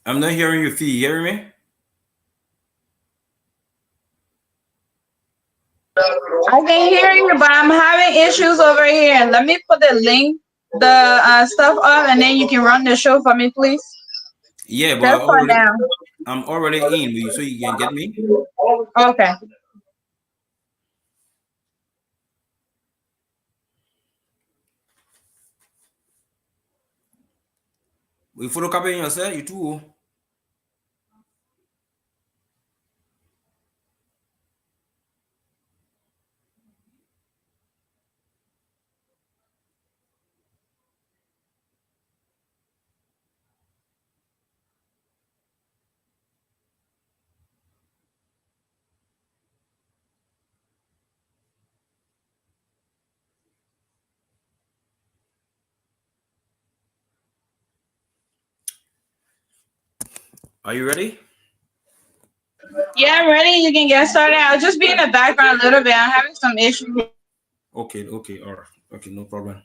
I'm not hearing you, Fee. You hearing me? I can hear you, but I'm having issues over here. Let me put the link, the stuff up, and then you can run the show for me, please. Yeah, but Just for now. I'm already in with you, so you can get me. Okay. We photocopying yourself, you too. Are you ready? Yeah, I'm ready. You can get started. I'll just be in the background a little bit. I'm having some issues here. Okay, okay, all right. Okay, no problem.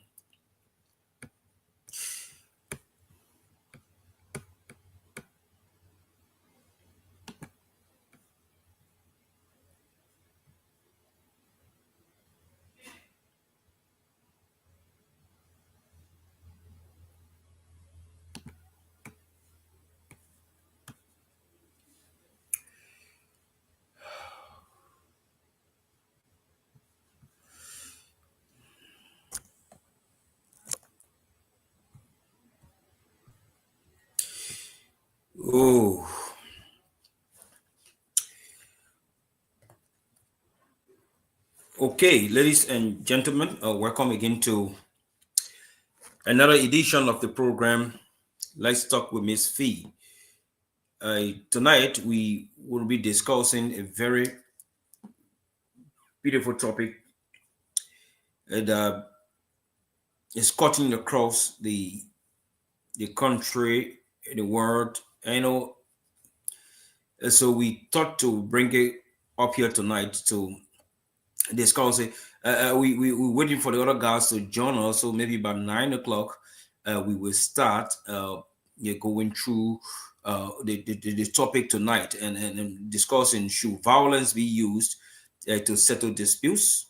Oh, okay, ladies and gentlemen, welcome again to another edition of the program. Let's talk with Miss Fee. Tonight we will be discussing a very beautiful topic that is cutting across the country, the world. I know. So we thought to bring it up here tonight to discuss it. We're waiting for the other guys to join us. So maybe about 9 o'clock, we will start going through the topic tonight and discussing should violence be used to settle disputes?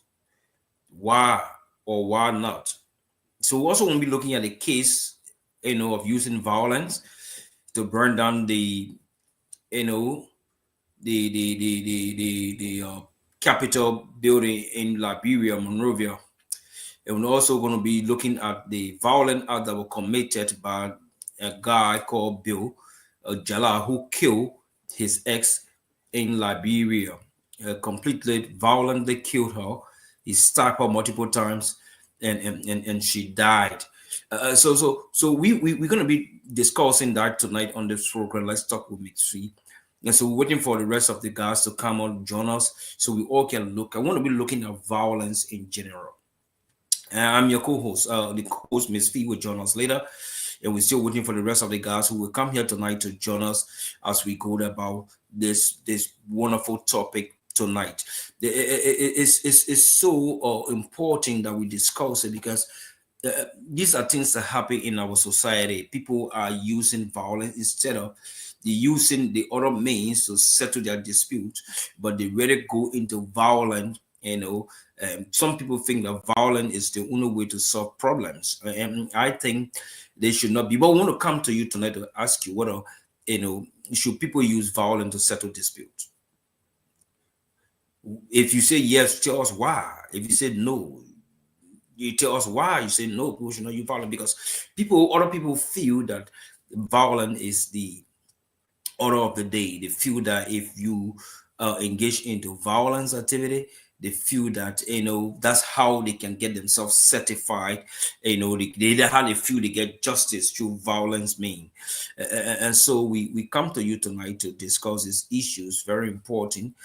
Why or why not? So we also want to be looking at a case, of using violence to burn down you know, the Capitol building in Liberia, Monrovia. And we're also going to be looking at the violent act that were committed by a guy called Bill JALLAH, who killed his ex in Liberia. Completely violently killed her. He stabbed her multiple times, and she died. So we're going to be discussing that tonight on this program. Let's talk with Mitri. And so we're waiting for the rest of the guys to come on, join us, so we all can look. I want to be looking at violence in general. I'm your co-host. The co-host Miss Fee will join us later, and we're still waiting for the rest of the guys who will come here tonight to join us as we go about this wonderful topic tonight. It's so important that we discuss it because these are things that happen in our society. People are using violence instead of using the other means to settle their dispute, but they really go into violence. Some people think that violence is the only way to solve problems, and I think they should not be. But I want to come to you tonight to ask you whether should people use violence to settle disputes. If you say yes, tell us why. If you said no, you tell us why. You say no, people should not use violence because other people feel that violence is the order of the day. They feel that if you engage into violence activity, they feel that that's how they can get themselves certified. They how they feel they get justice through violence mean. And so we come to you tonight to discuss these issues, very important,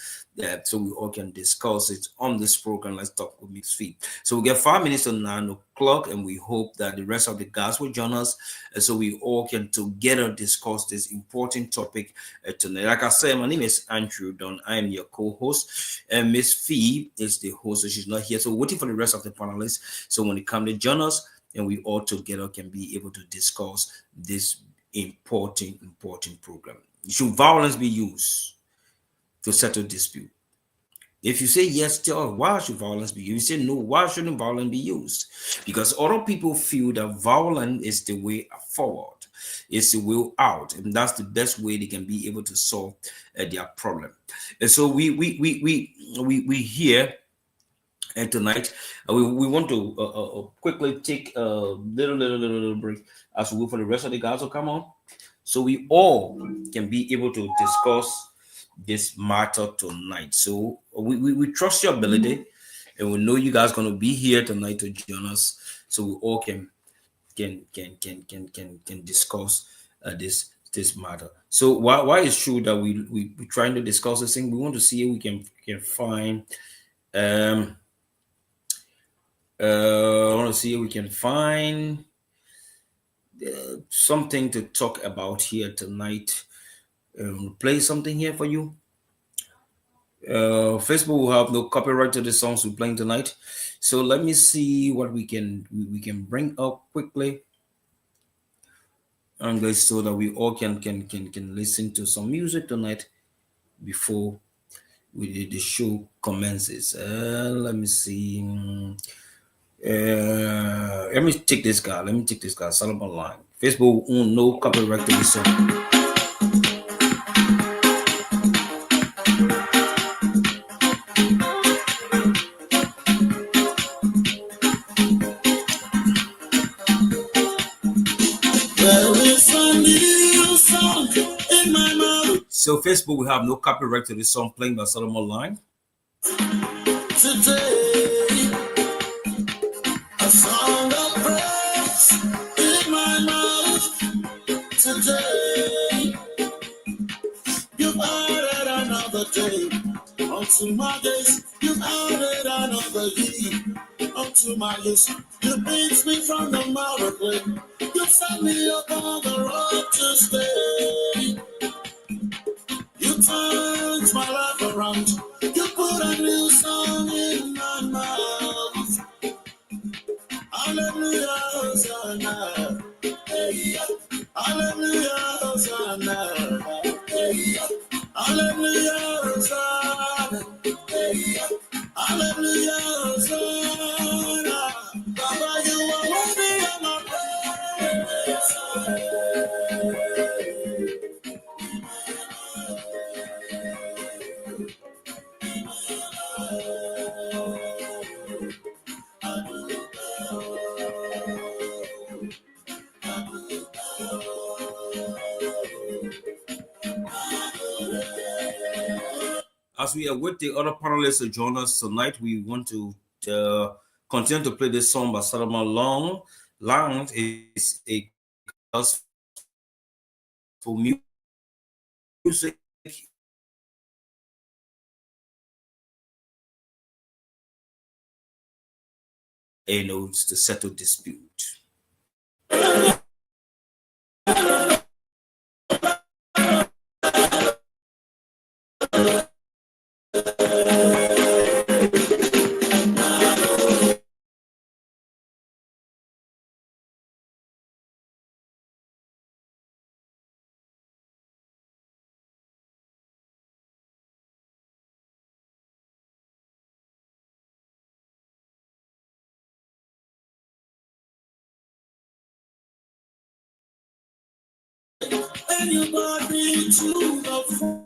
so we all can discuss it on this program. Let's talk with Mixed Feet. So we get 5 minutes to 9 o'clock, and we hope that the rest of the guys will join us, so we all can together discuss this important topic tonight. Like I said, my name is Andrew Don. I am your co-host, and Miss Fee is the host, so she's not here. So waiting for the rest of the panelists. So when they come to join us, and we all together can be able to discuss this important program. Should violence be used to settle dispute? If you say yes, tell us why should violence be used. You say no, why shouldn't violence be used? Because other people feel that violence is the way forward, it's the way out, and that's the best way they can be able to solve their problem. And so we here and tonight we want to quickly take a little break as we wait for the rest of the guys to come on, so we all can be able to discuss this matter tonight. So we trust your ability, and we know you guys going to be here tonight to join us, so we all can discuss this matter. So why it's true that we trying to discuss this thing, we want to see if we can find I want to see if we can find something to talk about here tonight. Play something here for you. Facebook will have no copyright to the songs we're playing tonight. So let me see what we can bring up quickly, and guys, so that we all can listen to some music tonight before the show commences. Let me see. Let me take this guy. Solomon Line. Facebook own no copyright to this song. So Facebook will have no copyright to this song playing by Solomon Line. Today, a song of praise in my mouth. Today, you've added another day onto my days. You've added another year onto my list. You brings me from the mountain clay. You set me up on the road to stay. You turned my life around. You put a new song in my mouth. Hallelujah, Hosanna. Hey, hallelujah, Hosanna. Hey, hallelujah, Hosanna. Hey, hallelujah, Hosanna. Baba, you are worthy of my praise. As we await the other panelists to join us tonight, we want to continue to play this song by Salama Long. Long is a gospel music. Notes to settle dispute. And you brought me to the front.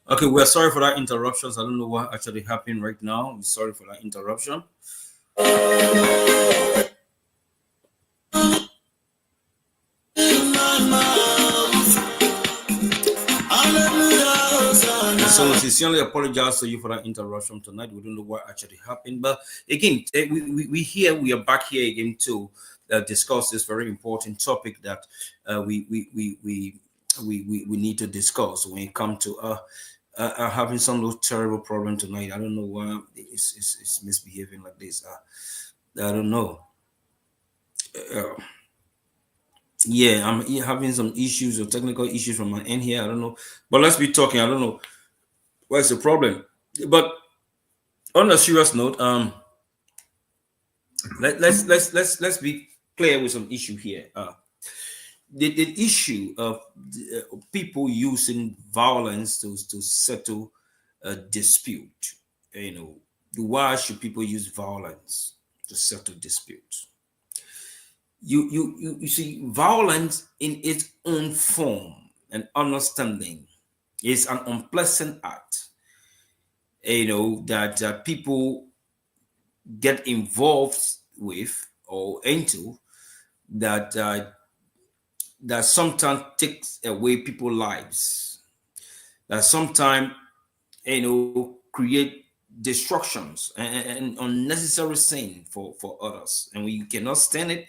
Okay, we're sorry for that interruptions. I don't know what actually happened right now. We're sorry for that interruption. So sincerely apologize to you for that interruption tonight. We don't know what actually happened, but again, we are back here again to discuss this very important topic that we need to discuss when it comes to having some of those terrible problem tonight. I don't know why it's misbehaving like this. I don't know. Uh, yeah, I'm having some issues or technical issues from my end here. I don't know, but let's be talking. I don't know what's the problem, but on a serious note, let's be clear with some issue here. The issue of people using violence to settle a dispute. You know, why should people use violence to settle disputes? You see, violence in its own form and understanding is an unpleasant act. You know that people get involved with or into that sometimes takes away people's lives, that sometimes create destructions and unnecessary sin for others, and when you cannot stand it,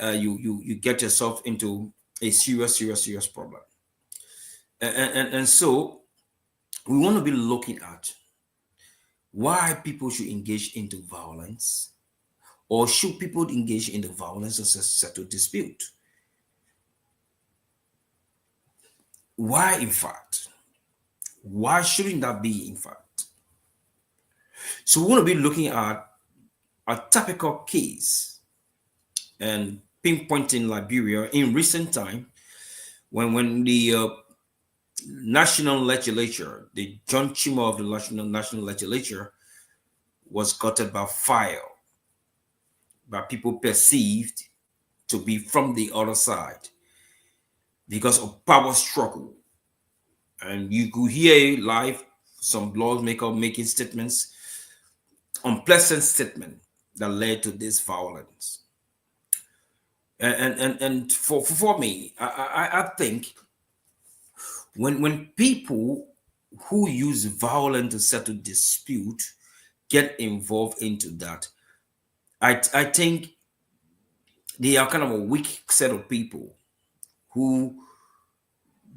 you get yourself into a serious problem. And so we want to be looking at why people should engage into violence, or should people engage in the violence to settle dispute? Why, in fact? Why shouldn't that be, in fact? So we want to be looking at a typical case and pinpointing Liberia in recent time when the national legislature, the joint chamber of the national legislature, was gutted by fire by people perceived to be from the other side because of power struggle. And you could hear live some lawmakers making statements, unpleasant statement that led to this violence. And for me, I think when people who use violence to settle dispute get involved into that, I think they are kind of a weak set of people who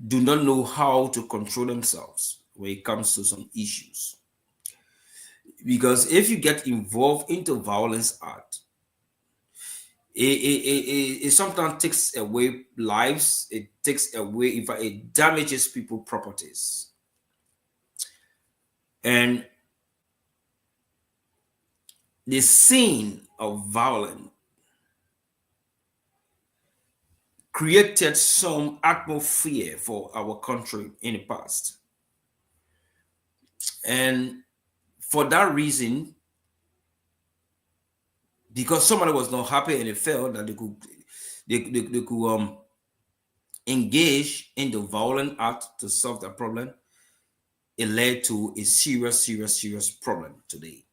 do not know how to control themselves when it comes to some issues. Because if you get involved into violence act, it sometimes takes away lives, it takes away, in fact, it damages people properties. And the scene of violence created some atmosphere for our country in the past. And for that reason, because somebody was not happy and they felt that they could engage in the violent act to solve the problem, it led to a serious problem today.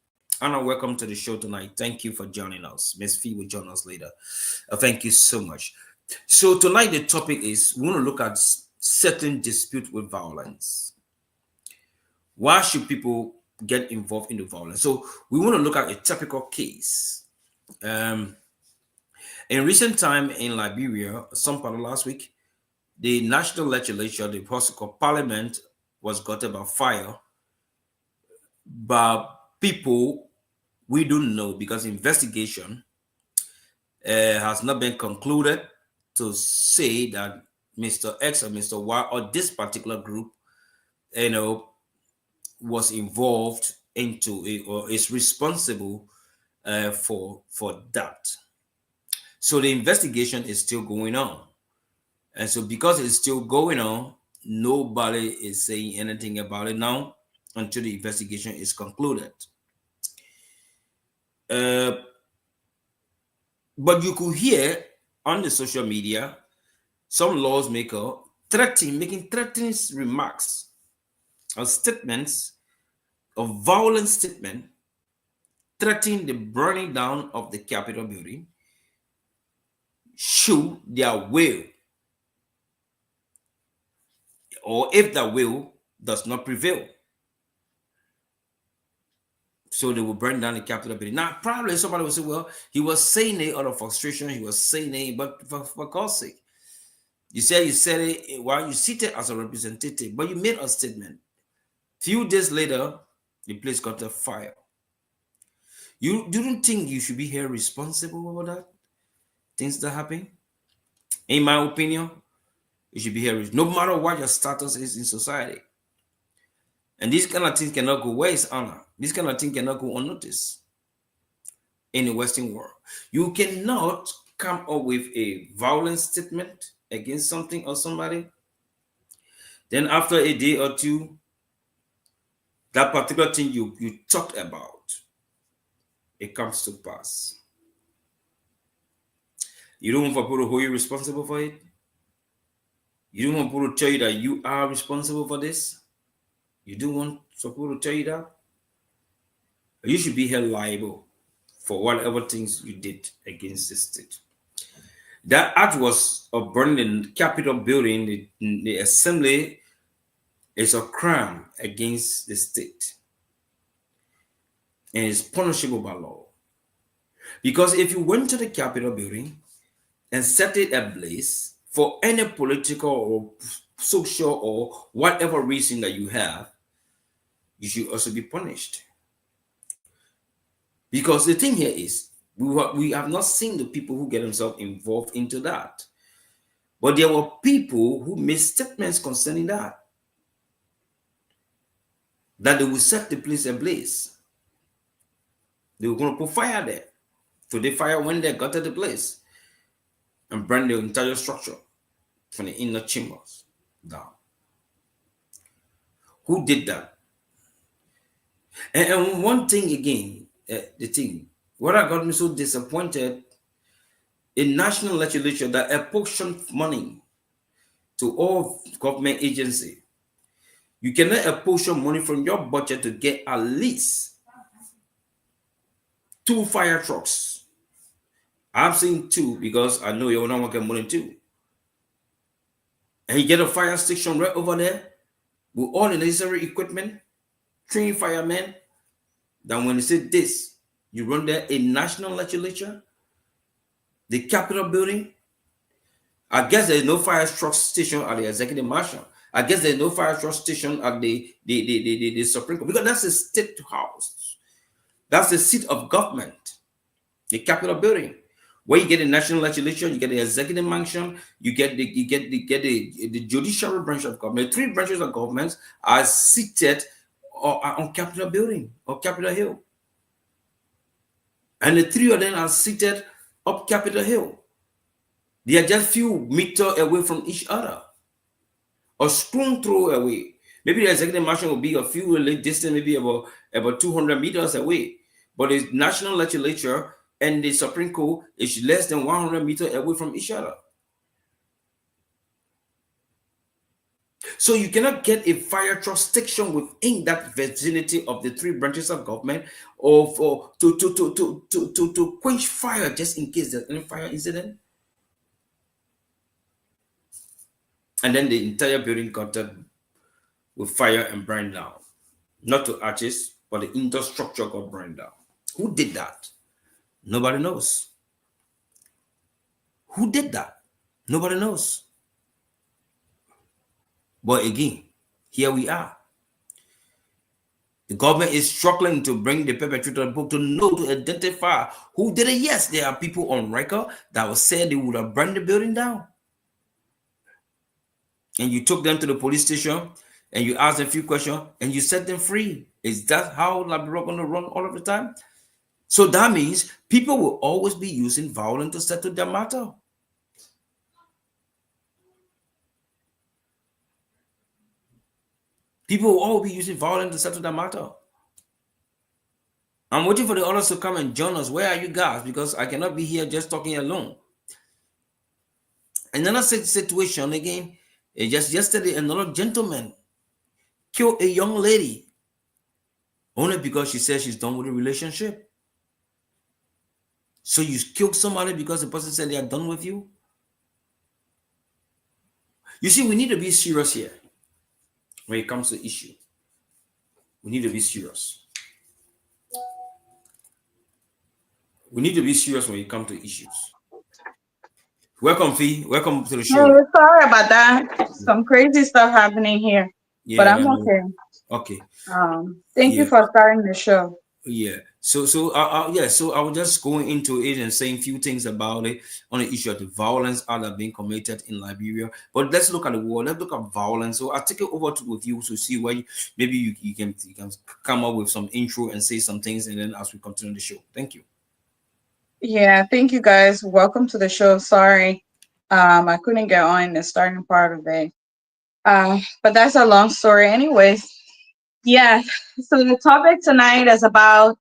Anna, welcome to the show tonight. Thank you for joining us. Miss Fee will join us later. Thank you so much. So tonight the topic is we want to look at certain dispute with violence. Why should people get involved in the violence? So we want to look at a typical case. In recent time in Liberia, some part of last week, the national legislature, the called parliament, was gutted by fire by people we don't know, because investigation has not been concluded to say that Mr. X or Mr. Y or this particular group, was involved into it or is responsible for that. So the investigation is still going on. And so because it's still going on, nobody is saying anything about it now until the investigation is concluded. But you could hear on the social media, some laws maker making threatening remarks or statements of violent statement threatening the burning down of the Capitol building should their will, or if the will does not prevail. So they will burn down the Capitol building. Now, probably somebody will say, well, he was saying it out of frustration, he was saying it, but for God's sake, you said it while you seated as a representative, but you made a statement. Few days later, the place got a fire. You don't think you should be held responsible over that? Things that happen? In my opinion, you should be held, no matter what your status is in society. And these kind of things cannot go, where is honor? These kind of things cannot go unnoticed in the Western world. You cannot come up with a violent statement against something or somebody. Then after a day or two, that particular thing you talked about, it comes to pass. You don't want people to hold you responsible for it. You don't want people to tell you that you are responsible for this. You don't want people to tell you that. You should be held liable for whatever things you did against the state. That act was of burning the Capitol building, the assembly, is a crime against the state. And it's punishable by law. Because if you went to the Capitol building and set it ablaze for any political or social or whatever reason that you have, you should also be punished. Because the thing here is, we have not seen the people who get themselves involved into that. But there were people who made statements concerning that they would set the place ablaze. They were going to put fire there. So the fire went there, got to the place, and burned the entire structure from the inner chambers down. Who did that? And one thing again, the thing, what I got me so disappointed in national legislature that apportioned money to all government agencies. You cannot apportion money from your budget to get at least 2 fire trucks. I've seen 2 because I know you're not working more than 2. And you get a fire station right over there with all the necessary equipment, trained firemen. Then when you say this, you run there a national legislature, the Capitol building. I guess there's no fire truck station at the executive marshal. I guess there's no fire truck station at the Supreme Court, because that's the state house. That's the seat of government, the Capitol building, where you get the national legislature, you get the executive mansion, you get the judicial branch of government. 3 branches of government are seated on Capitol building or Capitol Hill, and the 3 of them are seated up Capitol Hill. They are just few meters away from each other, or stone throw away. Maybe the executive mansion will be a few distance, maybe about 200 meters away. But the national legislature and the Supreme Court is less than 100 meters away from each other. So you cannot get a fire truck station within that vicinity of the 3 branches of government, or to quench fire just in case there's any fire incident. And then the entire building got with fire and burned down. Not to arches, but the indoor structure got burned down. Who did that? Nobody knows. Who did that? Nobody knows. But again, here we are. The government is struggling to bring the perpetrator to the book, to identify who did it. Yes, there are people on record that will say they would have burned the building down. And you took them to the police station and you asked a few questions and you set them free. Is that how LIBERIA going to run all of the time? So that means people will always be using violence to settle their matter. People will always be using violence to settle their matter. I'm waiting for the others to come and join us. Where are you guys? Because I cannot be here just talking alone. Another situation again, just yesterday, another gentleman killed a young lady only because she said she's done with the relationship. So you killed somebody because the person said they are done with you? You see, we need to be serious here when it comes to issue. We need to be serious. We need to be serious when it comes to issues. Welcome, Fee. Welcome to the Hey, show. sorry about that. Some crazy stuff happening here, but Yeah, I'm I know. okay. Okay. Thank you Yeah. for starting the show. Yeah. Yeah. So I was just going into it and saying few things about it on the issue of the violence that are being committed in Liberia. But let's look at the world. Let's look at violence. So I'll take it over to with you to see where maybe you can come up with some intro and say some things, and then as we continue the show. Thank you. Yeah, thank you guys. Welcome to the show. Sorry, I couldn't get on the starting part of it. But that's a long story, anyways. Yeah. So the topic tonight is about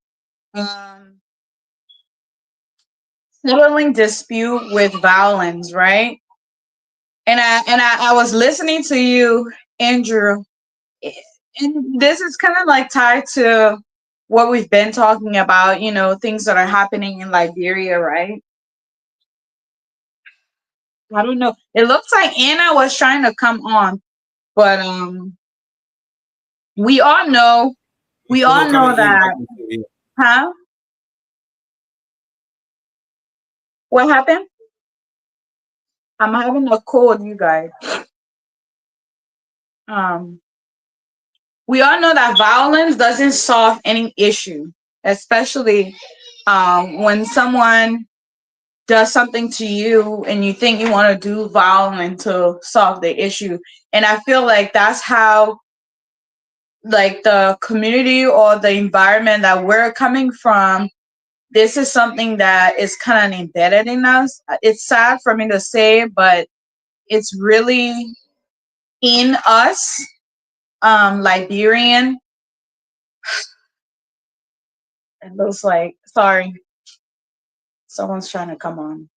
um settling dispute with violence, right? And I was listening to you, Andrew, and this is kind of like tied to what we've been talking about, things that are happening in Liberia, right? I don't know. It looks like Anna was trying to come on, but we all know, we People all are coming know in. that, huh? What happened? I'm having a cold, you guys. Um, we all know that violence doesn't solve any issue, especially when someone does something to you and you think you want to do violence to solve the issue. And I feel like that's how, like, the community or the environment that we're coming from, this is something that is kind of embedded in us. It's sad for me to say, but it's really in us. Liberian. It looks like, sorry, someone's trying to come on.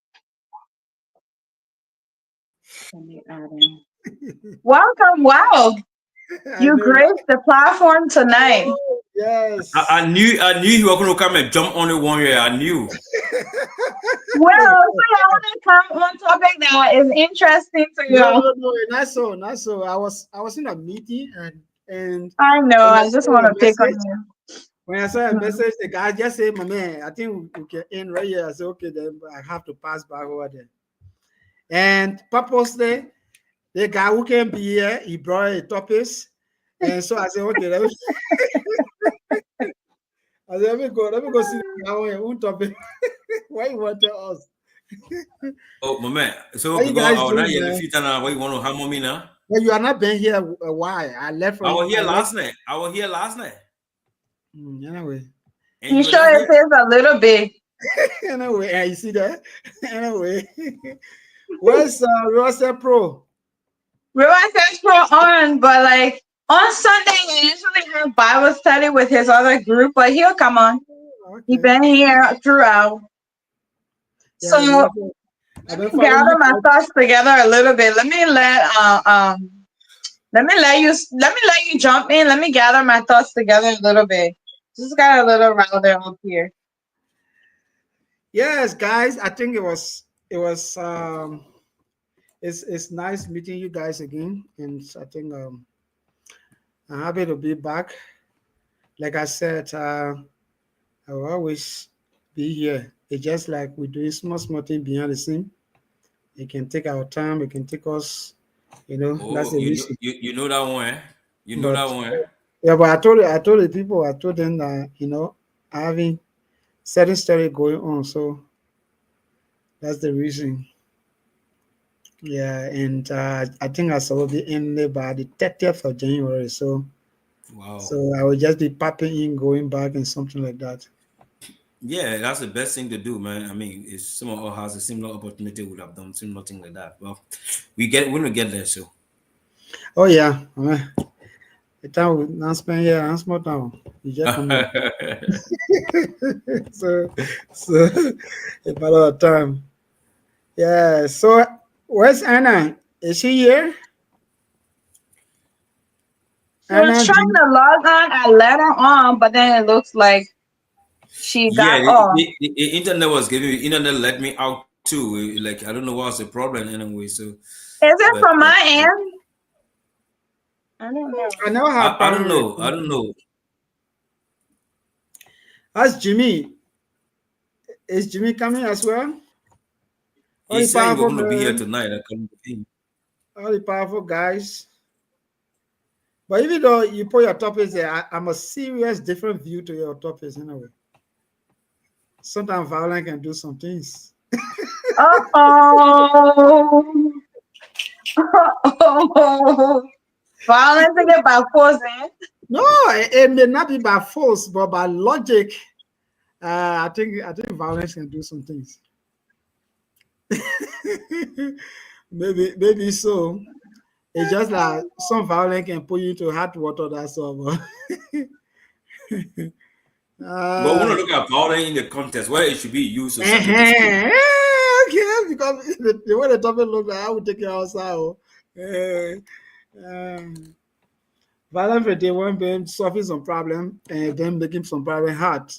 Let me add in. Welcome. Wow. I You know. graced the platform tonight. Oh, I yes. knew you were going to come and jump on the one here. I knew. Well, so I want to come on topic that is interesting to No, you. no, no, not so, not so. I was in a meeting and I know. when I I just saw want a to pick on message, you. Mhm. the guy just said, "My man, I think we can end right here." I said, "Okay, then I have to pass back over there." And purposely, the guy who can be here, he brought a topic, and so I said, "Okay, let me go see the guy on your own topic." Why you want to tell us? Oh, my man. How So you because I guys was not doing, here in the man? future now, what you want to hammer me now? Well, you are not been here a while. I left I from. was I here left. last night. I was here last night, Anyway, and You you were sure not it here. says a little bit? anyway, you see that? Anyway, where's Russell Pro? Realize that's for on, but like on Sunday, we usually have Bible study with his other group, but he'll come on. He Okay, been here throughout. So yeah, Russell. I've let been me following gather you my guys. thoughts together a little bit. Let me let you jump in. Let me gather my thoughts together a little bit. Just got a little router up here. Yes, guys. I think it was it's nice meeting you guys again, and I think I'm happy to be back. Like I said, I will always be here. It's just like we're doing small thing behind the scene. It can take our time. It can take us. That's Oh, the reason. you know that one. Eh? You know that But one. Eh? yeah, but I told the people, I told them that having certain story going on, so that's the reason. Yeah, and I think I will be ended by the 30th of January. So Wow. so I will just be popping in, going back, and something like that. Yeah, that's the best thing to do, man. I mean, if someone else has a similar opportunity, would have done similar thing like that. Well, we're gonna get there. So, Oh yeah, the time we not spend here, and small town. You just come here. so so a matter of time. Yeah. So Where's Anna? Is she here? She was Anna, trying to log on. I let her on, but then it looks like she Yeah, got off. the internet was giving me internet let me out too. Like I don't know what's the problem anyway. So, Is it but from my end? I don't know. I never had I don't problem with know. I don't know. That's Jimmy. Is Jimmy coming as well? All He the said he was powerful going to be here men, tonight. I couldn't be. all the powerful guys. But even though you put your topics there, I'm a serious different view to your topics anyway. Sometimes violence can do some things. Uh-oh. Uh-oh. Violence again by force, eh? No, it may not be by force, but by logic. I think violence can do some things. maybe so. It's just like some violence can put you into hot water. That's all. But we want uh, to look at violence in the context where it should be used to settle dispute. okay, because the way the topic looks like, I will take it outside. Oh. Um, violence for day one being solving some problem and then making some problem hard.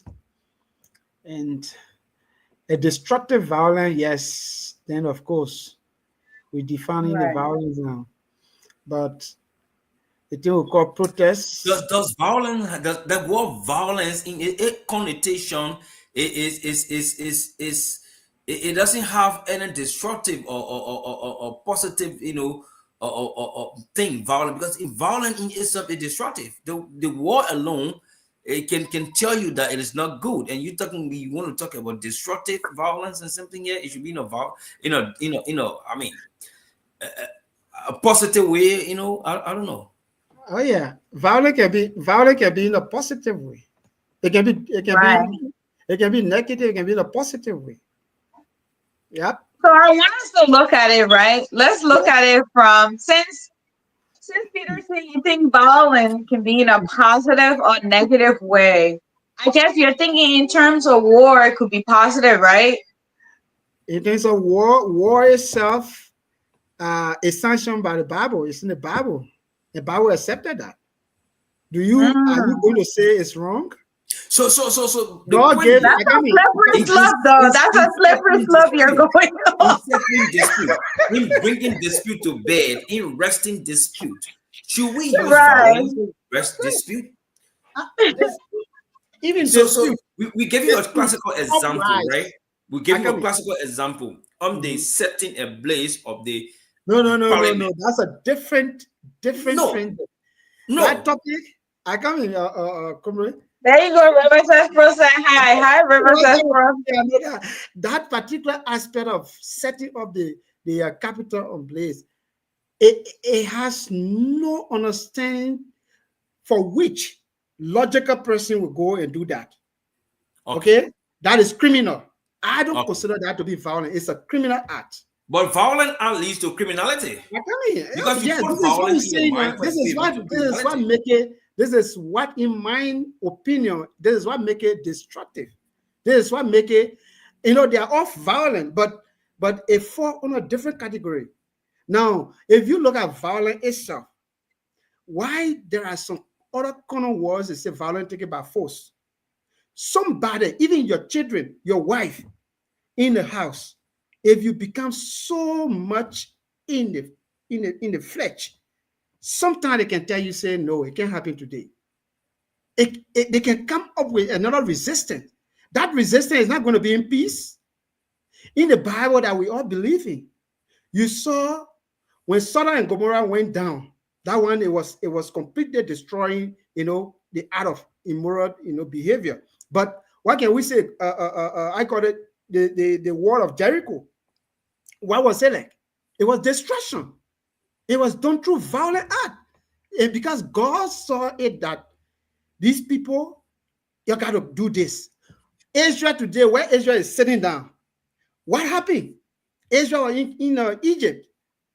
And a destructive violence, yes, then of course we're defining the Right. violence now. But the thing we call protests, Does violence does the word violence in it connotation is it doesn't have any destructive or positive or thing violent because if violent in itself is destructive the word alone it can tell you that it is not good and you want to talk about destructive violence and something here it should be I mean a positive way I don't know. oh yeah, violence can be in a positive way. It can be it can Right. be it can be negative, it can be in a positive way. Yep. So I want us to look at it, right? Let's look at it from since Peter said you think violence can be in a positive or negative way. I guess you're thinking in terms of war, it could be positive, right? In terms of war itself is sanctioned by the Bible. It's in the Bible. The Bible accepted that. Are you Mm. going to say it's wrong? So the God point gave, here That's I a got me. slippery in slope, though. That's a slippery settling slope you're dispute, going in on. settling dispute, in bringing dispute to bed, in resting dispute. Should we use Right. violence to rest dispute? This, even So dispute, we gave you a dispute, classical example, right? uprise. We I gave you got a me. classical example on the Mhm. setting ablaze of the No, no, no, no, parliament. no. That's a different No, thing. That no. topic, I come in, Kumri. There you go, Riverside Pro. Say hi. Hi, Riverside Pro. That particular aspect of setting up the capital on place, it has no understanding for which logical person will go and do that. Okay, Okay, that is criminal. I don't okay. consider that to be violent. It's a criminal act. But violence leads to criminality I mean, because you yeah, put this is what we're violence in your saying. mind This first is before what to this is what criminality. make it. This is what, in my opinion, this is what make it destructive. This is what make it. They are all violent, but it fall on a different category. Now, if you look at violence itself, why there are some other common words that say violence taken by force. Somebody, even your children, your wife, in the house, if you become so much in the flesh, sometimes they can tell you, say, no, it can't happen today. They can come up with another resistance. That resistance is not going to be in peace. In the Bible that we all believe in, you saw when Sodom and Gomorrah went down, that one it was completely destroying, the art of immoral, behavior. But what can we say? I call it the wall of Jericho. What was it like? It was destruction. It was done through violent act. And because God saw it that these people, you got to do this. Israel today, where Israel is sitting down, what happened? Israel was in Egypt,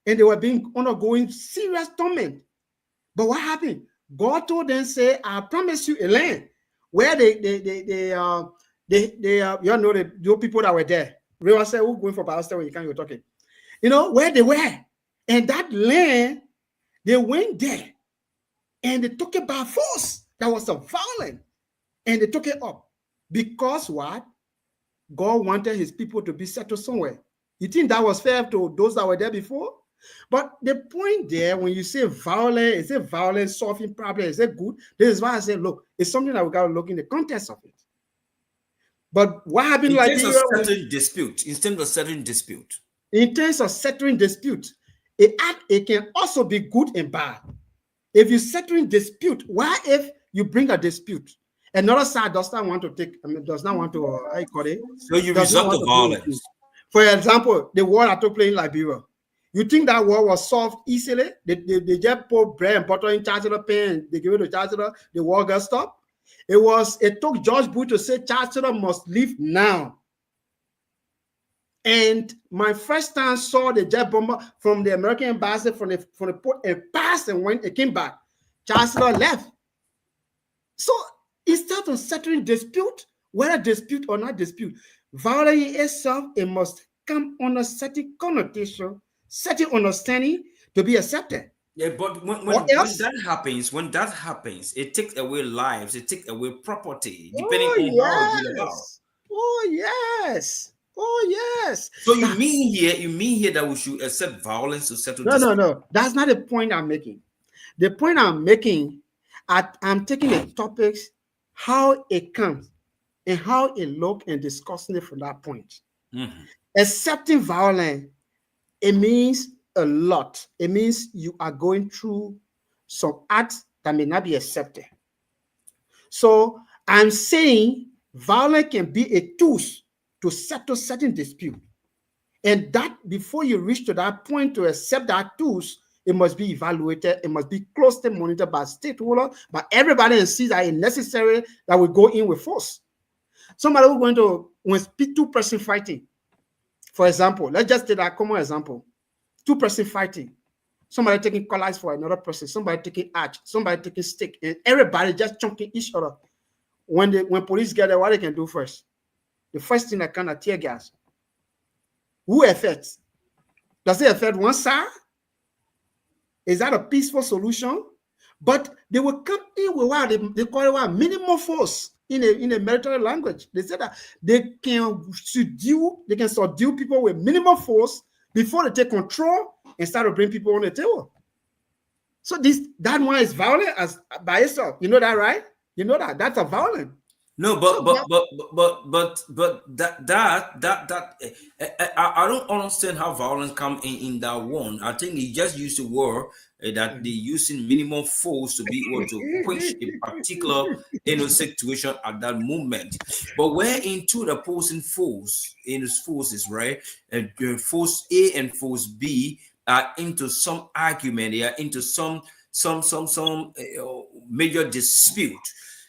and they were being undergoing serious torment. But what happened? God told them, say, I promise you a land where the people that were there. River said, who going for Bible study when you can't, you're talking. where they were. And that land, they went there and they took it by force. That was a violence. And they took it up. Because what? God wanted his people to be settled somewhere. You think that was fair to those that were there before? But the point there, when you say violence, is it violence solving problem? Is it good? This is why I say, look, it's something that we got to look in the context of it. But what happened In like terms of settling dispute, instead of settling dispute. In terms of settling dispute, it can also be good and bad. If you settling dispute, why if you bring a dispute, another side does not want to take, does not want to, how you call it? So you resort to violence. For example, the war that took place in Liberia. You think that war was solved easily? They just put bread and butter in Chancellor pen, they give it to Chancellor, the war got stopped. It took George Bush to say Chancellor must leave now. And my first time saw the jet bomber from the American embassy from the port, it passed and when it came back, Chancellor left. So instead of settling dispute, whether dispute or not dispute, violence itself, it must come under certain connotation, certain understanding to be accepted. Yeah, but when that happens, it takes away lives, it takes away property, depending on how you deal about. Oh yes. Oh yes. So you mean here that we should accept violence to settle this? No. That's not the point I'm making. The point I'm making, I'm taking the topics, how it comes, and how it looks, and discussing it from that point. Mm-hmm. Accepting violence, it means a lot. It means you are going through some acts that may not be accepted. So I'm saying violence can be a tool to settle certain dispute. And that before you reach to that point to accept that tools, it must be evaluated. It must be closely monitored by stakeholders, by everybody, and see that it's necessary that we go in with force. Somebody who's going to, when two-person fighting, for example, let's just take that common example. Two-person fighting. Somebody taking collars for another person, somebody taking arch, somebody taking stick, and everybody just chunking each other. When police get there, what they can do first? The first thing that kind of tear gas. Who affects? Does it affect one side? Is that a peaceful solution? But they will come in with what they call it what minimum force in a military language. They say that they can subdue people with minimum force before they take control and start to bring people on the table. So that one is violent as by itself. You know that, right? You know that's a violent. No, but that I don't understand how violence come in that one. I think he just used the word that they using minimum force to be able to push a particular situation at that moment. But we're into the opposing force in his forces, right? And force A and force B are into some argument. They are into some major dispute.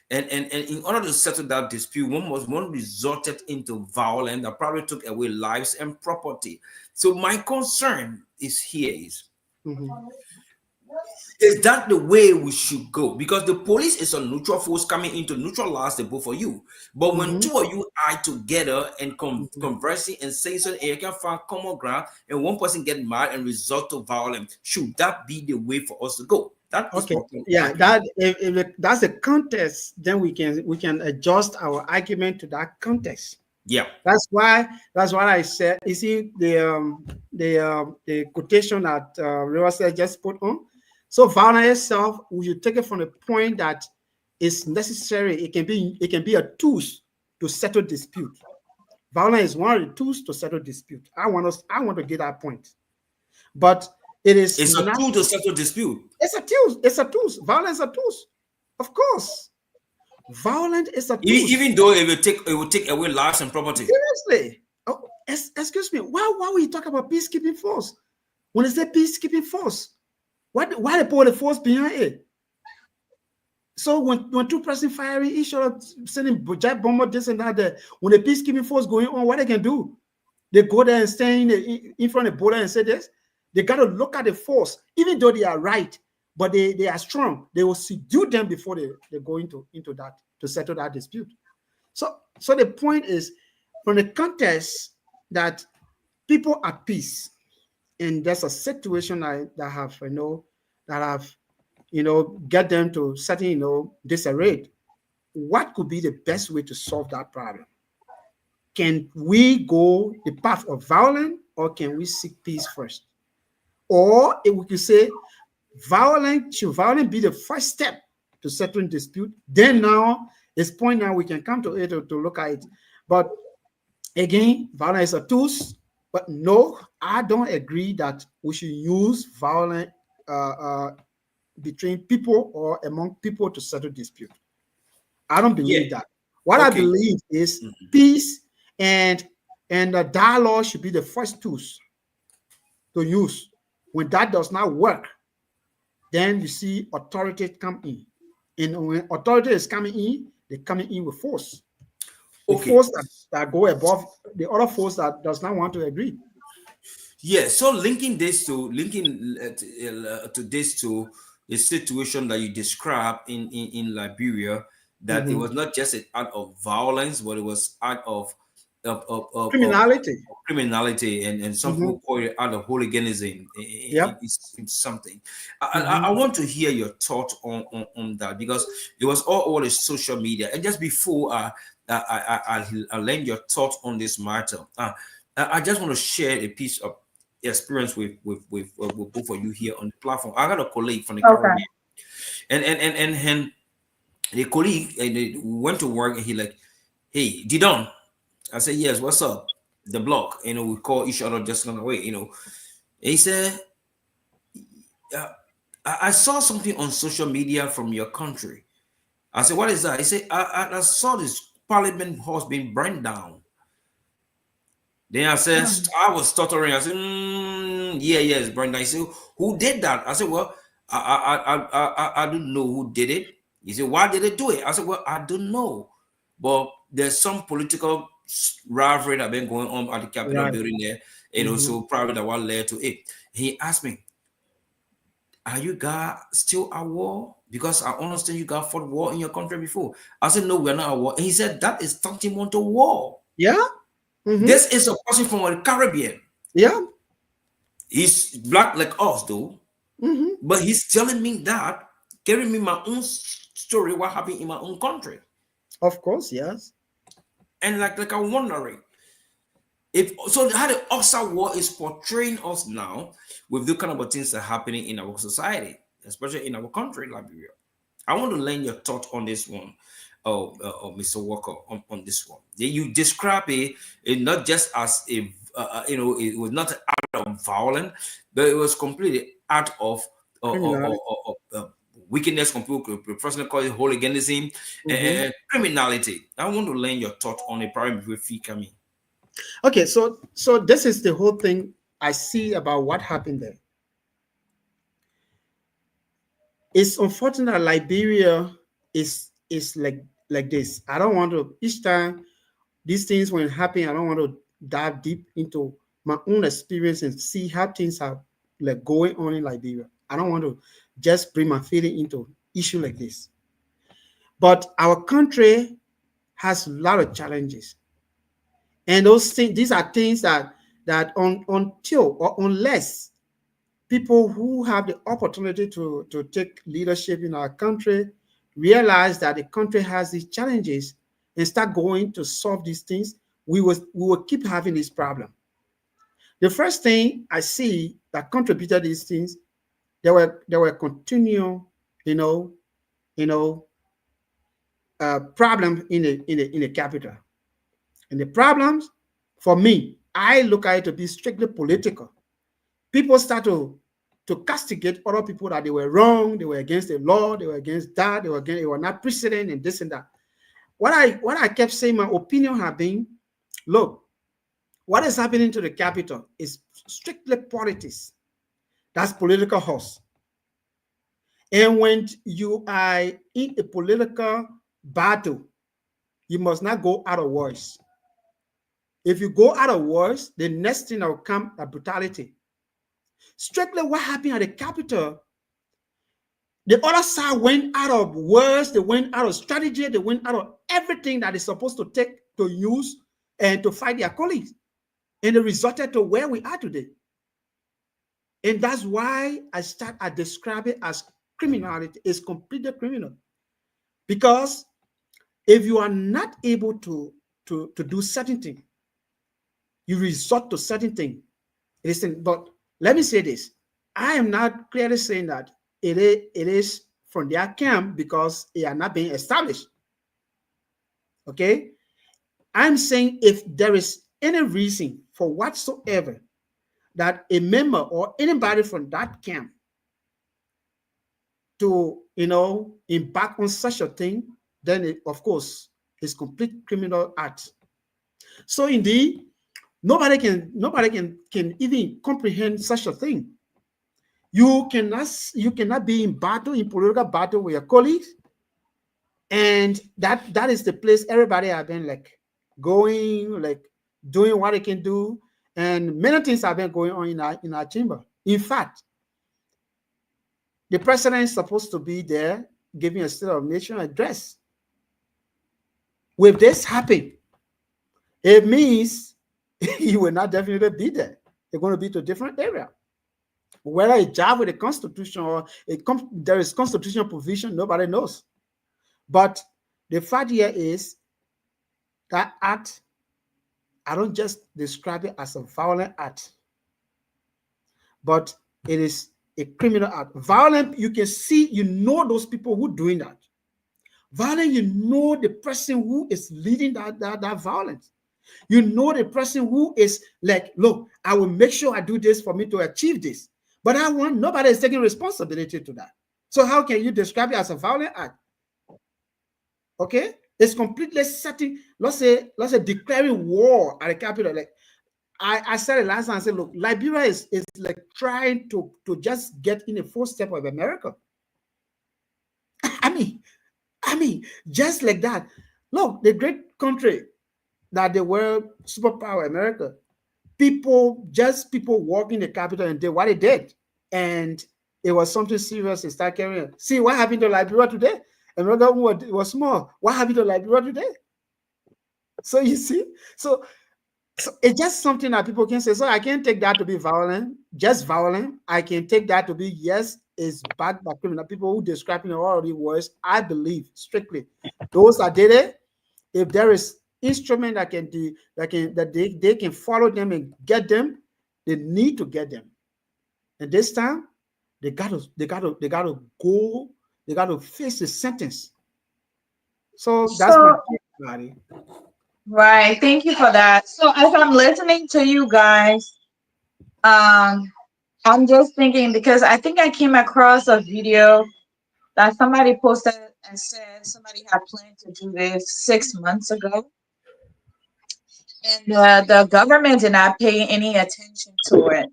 And in order to settle that dispute, one resorted into violence that probably took away lives and property. So my concern is is that the way we should go? Because the police is a neutral force coming in to neutralize the both of you. But when two of you are together and conversing and saying something, you can find common ground, and one person get mad and resort to violence, should that be the way for us to go? That is okay. Yeah, if that's the context, then we can adjust our argument to that context. Yeah, that's what I said. You see the quotation that River just put on. So violence itself, we should take it from the point that it's necessary. It can be a tool to settle dispute. Violence is one of the tools to settle dispute. I want to get that point, but it's a tool to settle dispute. It's a tool. It's a tool. Violence is a tool. Of course. Violence is a tool. Even though it will take away lives and property. Seriously. Oh, excuse me. Why we talk about peacekeeping force? When they say peacekeeping force, why they put the force behind it? So when two persons firing each other, sending jet bomber, this and that, when the peacekeeping force going on, what they can do? They go there and stand in front of the border and say this. They got to look at the force, even though they are right, but they are strong. They will subdue them before they go into that to settle that dispute. So the point is, from the context that people are peace, and there's a situation that have, that have, get them to certain, disarray, what could be the best way to solve that problem? Can we go the path of violence, or can we seek peace first? Or if we could say, should violence be the first step to settling dispute? Then now it's point now we can come to it to look at it. But again, violence is a tool. But no, I don't agree that we should use violence between people or among people to settle dispute. I don't Yeah. believe that. What I Okay. believe is peace and the dialogue should be the first tools to use. When that does not work, then you see authority come in. And when authority is coming in, they're coming in with force. The Okay. force that go above the other force that does not want to agree. Yeah. So linking to this to the situation that you described in Liberia, that it was not just an act of violence, but it was act of Criminality. criminality, and some people call it out of hooliganism. Yep. It's something. I want to hear your thought on that, because it was all over the social media. And just before I lend your thought on this matter, I just want to share a piece of experience with both of you here on the platform. I got a colleague from the Caribbean, and the colleague, they went to work, and he like, hey, Didon. I said, yes, what's up? The block, we call each other just on the way, He said, I saw something on social media from your country. I said, what is that? He said, I saw this parliament house being burned down. Then I said, I was stuttering. I said, yeah, it's burned down. He said, who did that? I said, well, I don't know who did it. He said, why did they do it? I said, well, I don't know. But there's some political rivalry that been going on at the Capitol building there, so probably that what led to it. He asked me, are you guys still at war? Because I understand you guys fought war in your country before. I said, no, we're not at war. And he said, that is tantamount to war. Yeah. This is a person from the Caribbean. Yeah. He's black like us, though. But he's telling me that, giving me my own story, what happened in my own country. Of course, yes. And like I'm wondering, if so, how the outside world is portraying us now with the kind of things that are happening in our society, especially in our country, Liberia. I want to learn your thought on this one, Mr. Walker, on this one. You describe it not just as a, it was not an act of violence, but it was completely out of wickedness. People personally call it hooliganism and criminality. I want to learn your thought on it, probably before fee coming. Okay, so this is the whole thing I see about what happened there. It's unfortunate that Liberia is like this. I don't want to, each time these things when it happen, I don't want to dive deep into my own experience and see how things are like going on in Liberia. I don't want to just bring my feeling into issue like this. But our country has a lot of challenges. And those things, these are things that until or unless people who have the opportunity to take leadership in our country realize that the country has these challenges and start going to solve these things, we will keep having this problem. The first thing I see that contributed these things, there were continual, problems in the capital. And the problems, for me, I look at it to be strictly political. People start to castigate other people that they were wrong, they were against the law, they were against that, they were not precedent and this and that. What I kept saying, my opinion had been, look, what is happening to the capital is strictly politics. That's political horse. And when you are in a political battle, you must not go out of words. If you go out of words, the next thing that will come is brutality. Strictly what happened at the capital, the other side went out of words, they went out of strategy, they went out of everything that is supposed to take to use and to fight their colleagues. And it resulted to where we are today. And that's why I describe it as criminality. It's completely criminal. Because if you are not able to do certain thing, you resort to certain thing. Listen, but let me say this. I am not clearly saying that it is from their camp because they are not being established. Okay? I'm saying if there is any reason for whatsoever that a member or anybody from that camp to embark on such a thing, then it, of course, is complete criminal act. So indeed, nobody can even comprehend such a thing. You cannot be in battle, in political battle with your colleagues, and that is the place everybody have been like going, like doing what they can do, and many things have been going on in our chamber. In fact, the president is supposed to be there giving a State of Nation address. With this happen, it means he will not definitely be there. They're going to be to a different area. Whether it jive with the Constitution or there is constitutional provision, nobody knows. But the fact here is that act, I don't just describe it as a violent act, but it is a criminal act. Violent, you can see, those people who doing that. Violent, the person who is leading that violence. The person who is like, look, I will make sure I do this for me to achieve this. But nobody is taking responsibility to that. So how can you describe it as a violent act? Okay? It's completely setting, let's say declaring war at the capital. Like I said it last time, I said, look, Liberia is like trying to just get in a footstep of America. I mean, just like that. Look, the great country that the world superpower America, people walking the capital and did what they did. And it was something serious. They start carrying. See what happened to Liberia today? Another one was small. What happened to Liberia today? So you see, so it's just something that people can say. So I can't take that to be violent, just violent. I can take that to be, yes, it's bad by criminal. People who describe in all of the words, I believe strictly those that did it. If there is instrument that they can follow them and get them, they need to get them. And this time, they gotta face the sentence. So that's my body. Right. Thank you for that. So as I'm listening to you guys, I'm just thinking because I think I came across a video that somebody posted and said somebody had planned to do this 6 months ago, and the government did not pay any attention to it.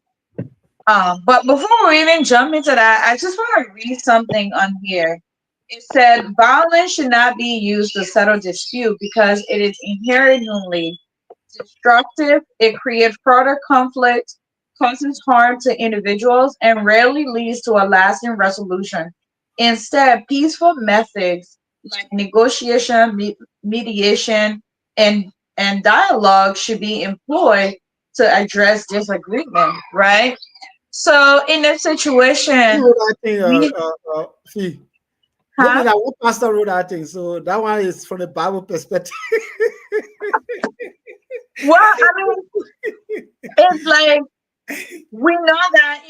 But before we even jump into that, I just want to read something on here. It said violence should not be used to settle dispute because it is inherently destructive. It creates further conflict, causes harm to individuals, and rarely leads to a lasting resolution. Instead, peaceful methods like negotiation, mediation, and dialogue should be employed to address disagreement. Right. So in this situation, I think, we see, maybe have that one pastor wrote that thing. So that one is from the Bible perspective. well, I mean, it's like we know that,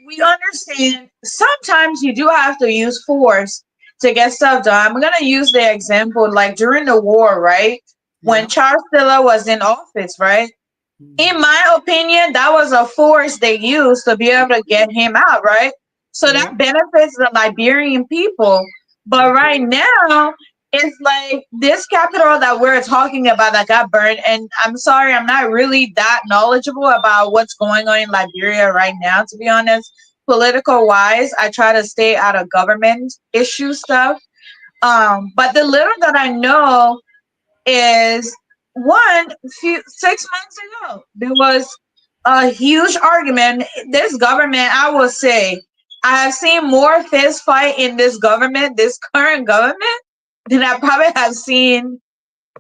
we understand sometimes you do have to use force to get stuff done. I'm gonna use the example like during the war, right? When Yeah. Charles Taylor was in office, right? In my opinion, that was a force they used to be able to get him out, right? So Yeah. that benefits the Liberian people. But Okay. right now, it's like this capital that we're talking about that got burned. And I'm sorry, I'm not really that knowledgeable about what's going on in Liberia right now, to be honest. Political wise, I try to stay out of government issue stuff. But the little that I know is one few 6 months ago there was a huge argument. This government, I will say, I have seen more fist fight in this government, this current government, than I probably have seen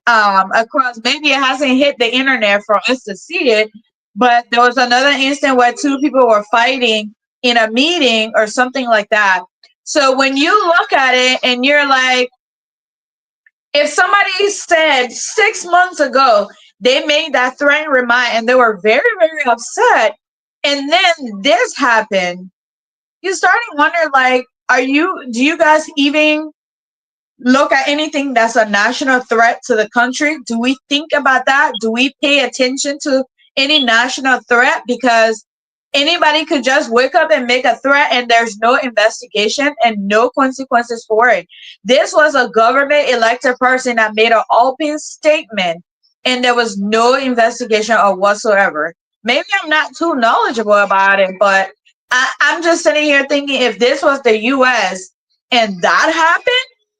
across. Maybe it hasn't hit the internet for us to see it, But there was another instant where two people were fighting in a meeting or something like that. So when you look at it and you're like, if somebody said 6 months ago they made that threatening remark and they were very, very upset, and then this happened, you start to wonder, like, do you guys even look at anything that's a national threat to the country? Do we think about that? Do we pay attention to any national threat? Because anybody could just wake up and make a threat and there's no investigation and no consequences for it. This was a government elected person that made an open statement and there was no investigation or whatsoever. Maybe I'm not too knowledgeable about it, but I'm just sitting here thinking, if this was the US and that happened,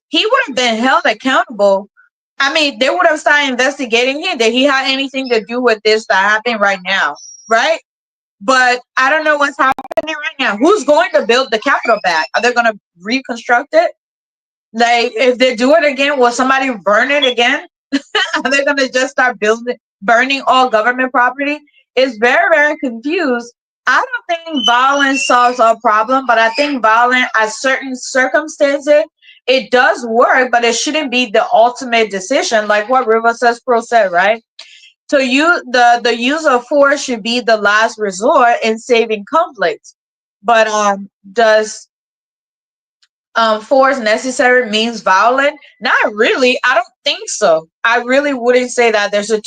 he would have been held accountable. I mean, they would have started investigating him. Did he have anything to do with this that happened right now? Right? But I don't know what's happening right now. Who's going to build the Capitol back? Are they going to reconstruct it? Like, if they do it again, will somebody burn it again? Are they going to just start burning all government property? It's very, very confused. I don't think violence solves our problem, but I think violence at certain circumstances, it does work, but it shouldn't be the ultimate decision, like what River says Pro said, right? So the use of force should be the last resort in saving conflict. But does force necessary means violent? Not really. I don't think so. I really wouldn't say that. There's a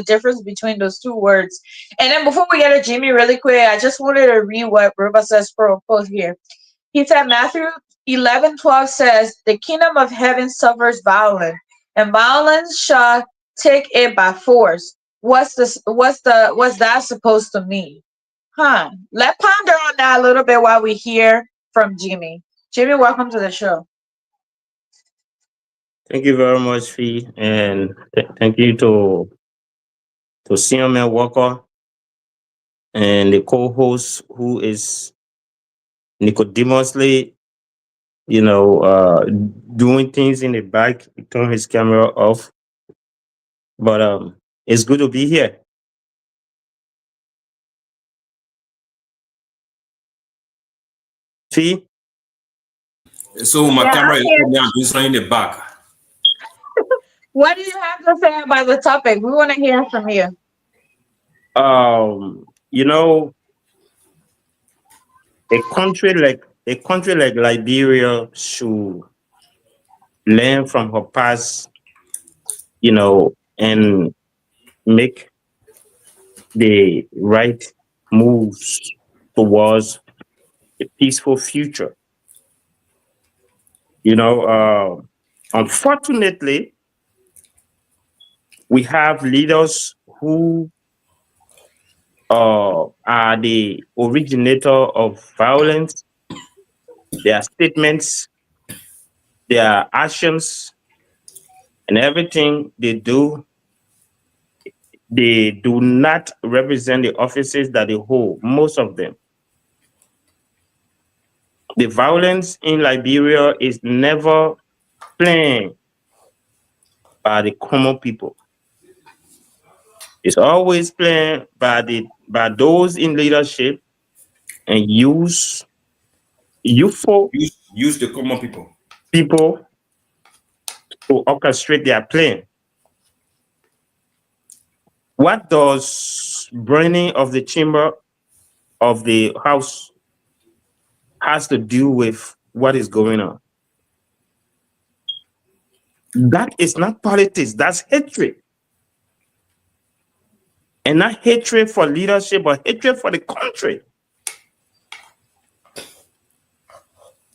difference between those two words. And then before we get to Jimmy really quick, I just wanted to read what River says proposed here. He said Matthew 11:12 says, the kingdom of heaven suffers violence, and violence shall take it by force. What's that supposed to mean? Huh. Let's ponder on that a little bit while we hear from Jimmy. Jimmy, welcome to the show. Thank you very much, Fee, and thank you to Senior Walker and the co-host who is Nicodemously, doing things in the back, turn his camera off. But it's good to be here. Fee? So my Yeah, camera I'm is here. on, I'm just running the back. What do you have to say about the topic? We want to hear from you. You know, a country like Liberia should learn from her past, and make the right moves towards a peaceful future. Unfortunately, we have leaders who are the originator of violence. Their statements, their actions, and everything they do not represent the offices that they hold, most of them. The violence in Liberia is never planned by the common people. It's always planned by those in leadership and youthful Use the common people. people to orchestrate their plan. What does burning of the chamber of the house has to do with what is going on? That is not politics, that's hatred. And not hatred for leadership, but hatred for the country.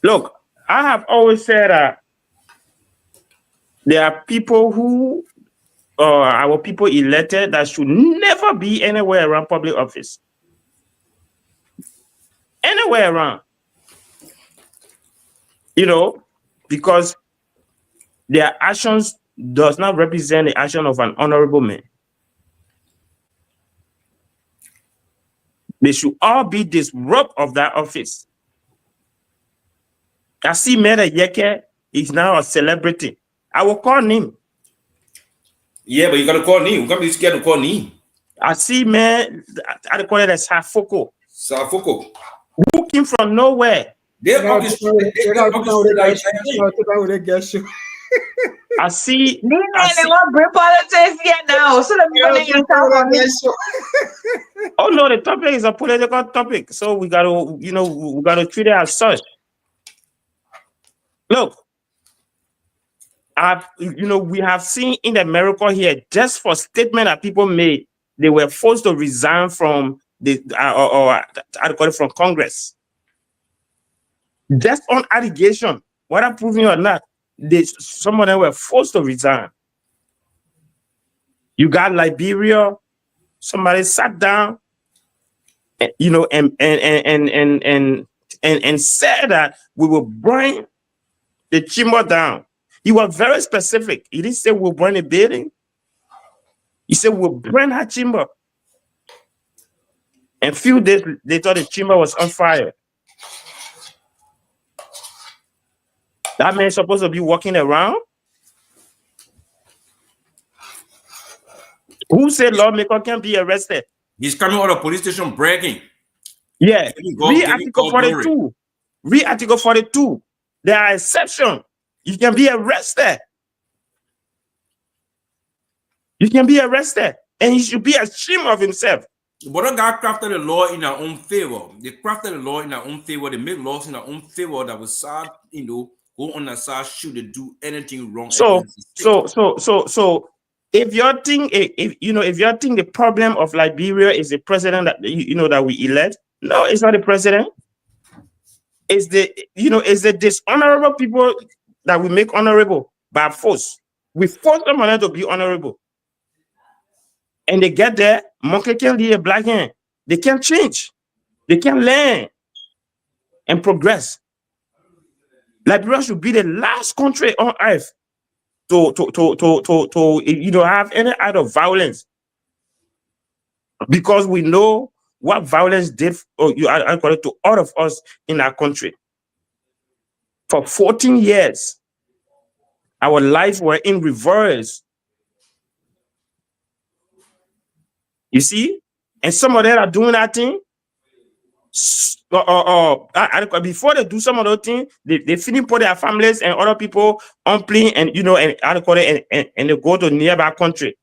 Look, I have always said that there are people who our people elected that should never be anywhere around public office. Anywhere around. Because their actions does not represent the action of an honorable man. They should all be disrupted of that office. I see Meda Yeke is now a celebrity. I will call him. Yeah, but you gotta call me. You can't be scared to call me. I see, man, I call it a Safoko, Safoko. who came from nowhere. They You know, orchestrate they that get you. I see, These men, they want bring politics here now. So the people in California. oh no, the topic is a political topic. So we gotta, we gotta treat it as such. Look, we have seen in America here, just for statement that people made, they were forced to resign from the I call it from Congress. Just on allegation, whether proven or not, some of them were forced to resign. You got Liberia, somebody sat down, and said that we will burn the chamber down. He was very specific. He didn't say we'll burn the building. He said we'll burn that chamber. And a few days later, the chamber was on fire. That man is supposed to be walking around. Who said lawmaker can be arrested? He's coming out of police station bragging. Yeah. Read Article 42. Read Article 42. There are exceptions. You can be arrested. You can be arrested. And he should be ashamed of himself. But God crafted the law in our own favor. They crafted the law in our own favor. They make laws in our own favor that will start, go on the side should they do anything wrong. So if you're thinking the problem of Liberia is the president that that we elect, no, it's not the president. It's the dishonorable people that we make honorable by force. We force them to be honorable. And they get there, monkey can lead a black hand. They can't change. They can't learn and progress. Liberia should be the last country on earth to have any act of violence, because we know what violence did to all of us in our country. For 14 years, our lives were in reverse. You see? And some of them are doing that thing. Before they do some of those things, they finish put their families and other people on plane and and they go to nearby country.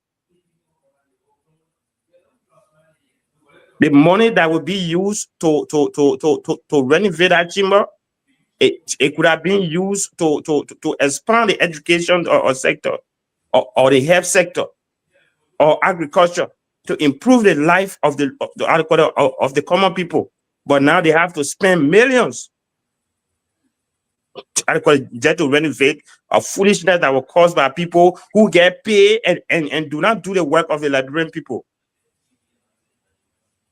The money that will be used to renovate that chamber, it could have been used to expand the education or sector or the health sector or agriculture, to improve the life of the common people. But now they have to spend millions just to renovate a foolishness that was caused by people who get paid and do not do the work of the Liberian people.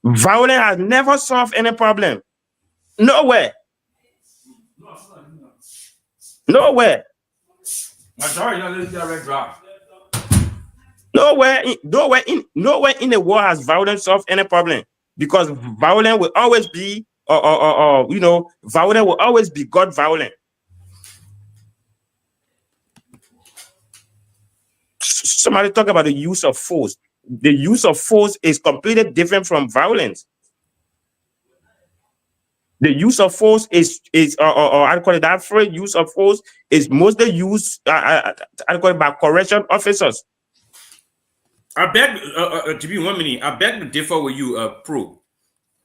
Violence has never solved any problem. Nowhere. Nowhere. Nowhere in the world has violence solved any problem, because violence will always be, violence will always be God violent. Somebody talk about the use of force. The use of force is completely different from violence. The use of force I call it that phrase. Use of force is mostly used I call it by correction officers. I beg to be 1 minute. I beg to differ with you, Pro.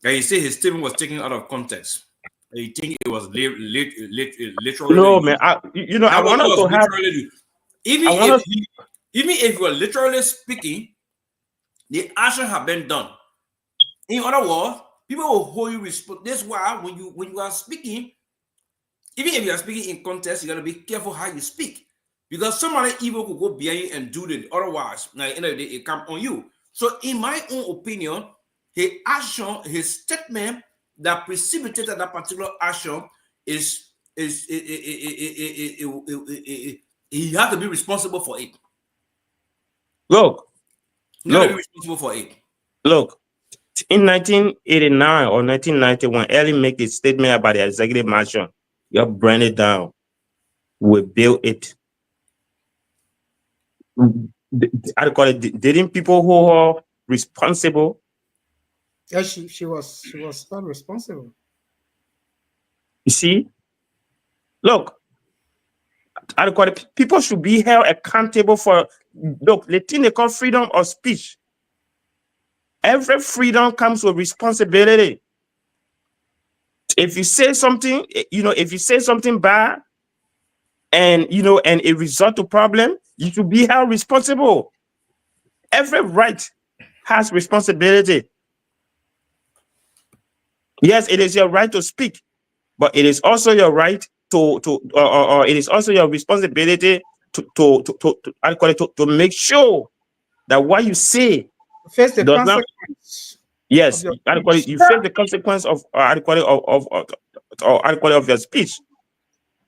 That you say his statement was taken out of context. You think it was literally? No, man. I want to have. Even if you were literally speaking, the action have been done. In other words, people will hold you responsible. That's why when you are speaking, even if you are speaking in context, you gotta be careful how you speak, because somebody evil could go behind you and do it. Otherwise, now end of the day, it come on you. So, in my own opinion, his action, his statement that precipitated that particular action is he has to be responsible for it. Look, he has to be responsible for it. Look, in 1989 or 1990, when Ellie made a statement about the executive mansion, you burn it down. We built it. I call it. Didn't people who responsible? Yeah, she was not responsible. You see, look, people should be held accountable for, look, the thing they call freedom of speech. Every freedom comes with responsibility. If you say something, if you say something bad and and it result to problem, you should be held responsible. Every right has responsibility. Yes, it is your right to speak, but it is also your right or it is also your responsibility to make sure that what you say Face the does not. consequence of Yes, your speech. you face the consequence of of your speech.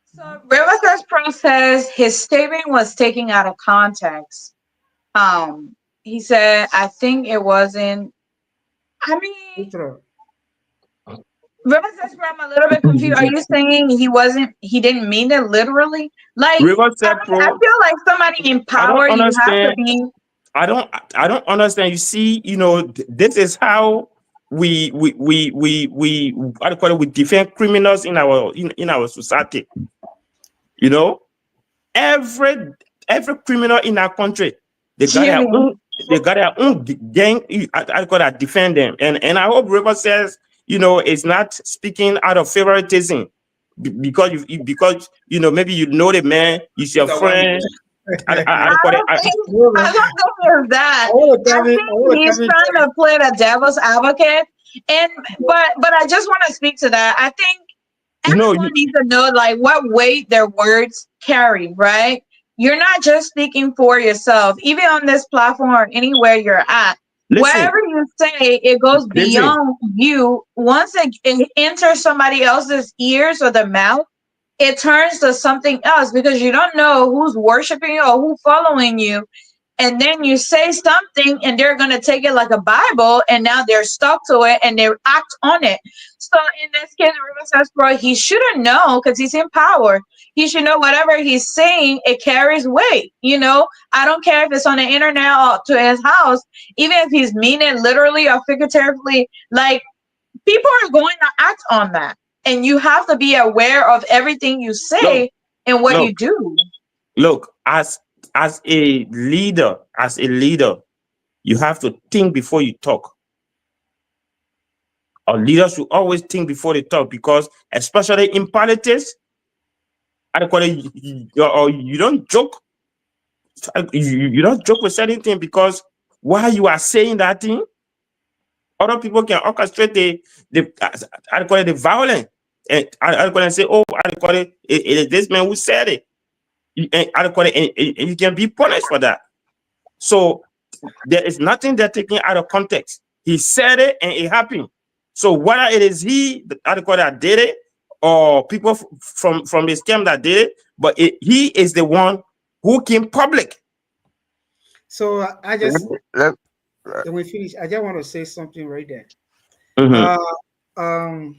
So Riverside's process, his statement was taken out of context. He said, I think it wasn't. I mean, Literal. Riverside's, I'm a little bit confused. Are you saying he didn't mean it literally? Like, I Riverside I Pro, feel like somebody in I don't power, you have to understand. be. I don't understand. You see, this is how we how do you call it, we defend criminals in our society. You know, every criminal in our country, they got their Jimmy. own gang. I call that defend them, and I hope River says it's not speaking out of favoritism because because maybe the man, he's your It's a one. friend. I I call it. don't think No, man. I don't think it's that. I want to I come in. I think want to he's come in. trying to play the devil's advocate. And but I just want to speak to that. I think No, everyone needs to know like what weight their words carry, right? You're not just speaking for yourself, even on this platform or anywhere you're at. listen, Whatever you say, it goes listen. beyond you. Once it enters somebody else's ears or their mouth, it turns to something else because you don't know who's worshiping you or who's following you. And then you say something and they're going to take it like a Bible and now they're stuck to it and they act on it. So in this case, River says, bro, he shouldn't know because he's in power. He should know whatever he's saying, it carries weight. I don't care if it's on the internet or to his house, even if he's meaning literally or figuratively, like people are going to act on that. And you have to be aware of everything you Look, say and what you look, do. look. As a leader, you have to think before you talk. Our leaders should always think before they talk because, especially in politics, I call it, you don't joke. You don't joke with certain things because while you are saying that thing, other people can orchestrate the I call it the violence. And I call it and say, oh, I call it, it is this man who said it. I call it, and you can be punished for that. So there is nothing they're taking out of context. He said it and it happened. So whether it is he, I call that did it, or people from the scam that did it, but he is the one who came public. So I just, Let- when we finish, I just want to say something right there. Mhm.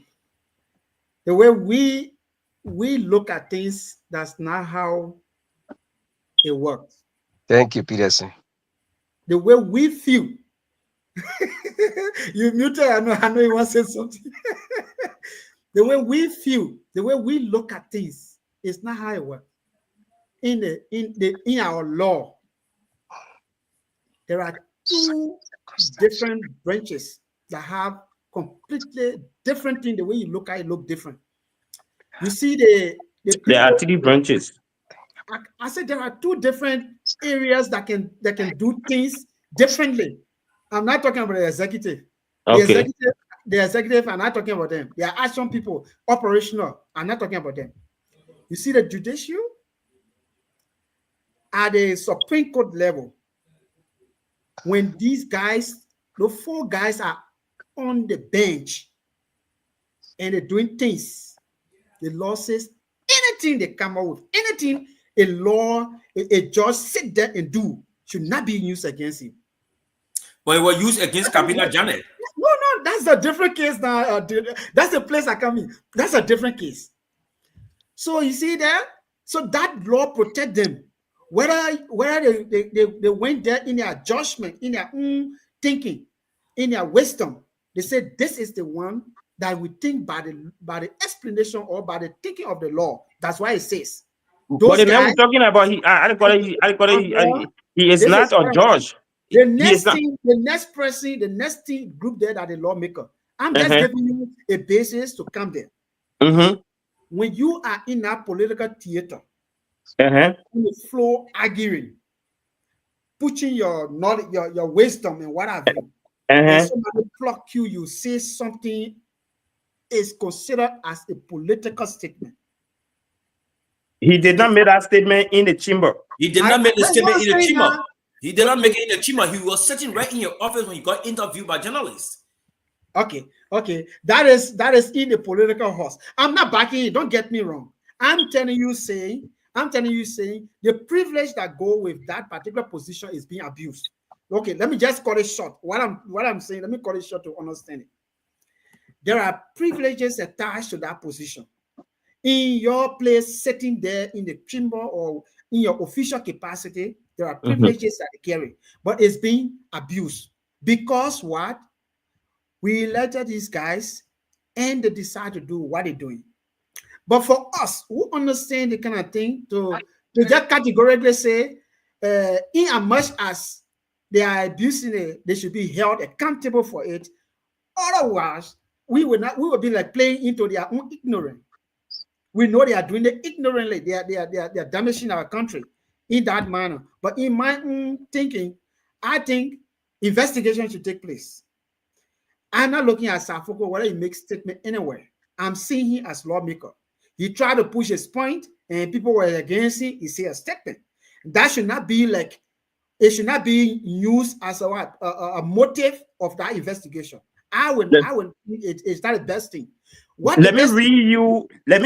The way we look at things, that's not how it works. Thank you, Peterson. The way we feel. You muted. I know you want to say something. The way we feel, the way we look at things, is not how it works. In our law, there are two different branches that have completely different thing. The way you look at it look different. You see There are 3 branches. I said there are 2 different areas that can do things differently. I'm not talking about the executive. Okay. The executive, I'm not talking about them. They are action people, operational. I'm not talking about them. You see the judicial at the Supreme Court level. When these guys, the 4 guys are on the bench and they're doing things, the law says anything they come up with, anything a judge sit there and do should not be used against him. But it was used against Kabila Janet. No, that's a different case now. That's the place I come in. That's a different case. So you see that? So that law protect them. Whether they went there in their judgment, in their own thinking, in their wisdom, they say this is the one that we think by the explanation or by the thinking of the law. That's why it says But those the man guys we're talking about, of law. he is This not is a what I'm saying. judge. The He is next not. thing, the next person, the next thing group there that the lawmaker. I'm just Uh-huh. giving you a basis to come there. Mm-hmm. When you are in that political theater, Uh-huh. on the floor arguing, putting your knowledge, your wisdom and what have you, and Uh-huh. somebody pluck you, you say something is considered as a political statement. He did not make that statement in the chamber. He did not make the That's what statement I'm in the saying chamber. now. He did not make it in the chamber. He was sitting right in your office when you got interviewed by journalists. Okay. That is in the political horse. I'm not backing it. Don't get me wrong. I'm telling you, saying the privilege that go with that particular position is being abused. Okay, let me just cut it short. What I'm saying, let me cut it short to understand it. There are privileges attached to that position. In your place, sitting there in the chamber or in your official capacity, there are privileges that they carry, but it's being abused because what? We elected these guys and they decide to do what they're doing. But for us who understand the kind of thing, to just categorically say, in as much as they are abusing it, they should be held accountable for it. Otherwise, we will be like playing into their own ignorance. We know they are doing it ignorantly. They are damaging our country in that manner. But in my own thinking, I think investigation should take place. I'm not looking at Safoko whether he makes statement anywhere. I'm seeing him as lawmaker. He tried to push his point, and people were against him. He said a statement. That should not be like, it should not be used as a motive of that investigation. I would it's not the best thing. Let me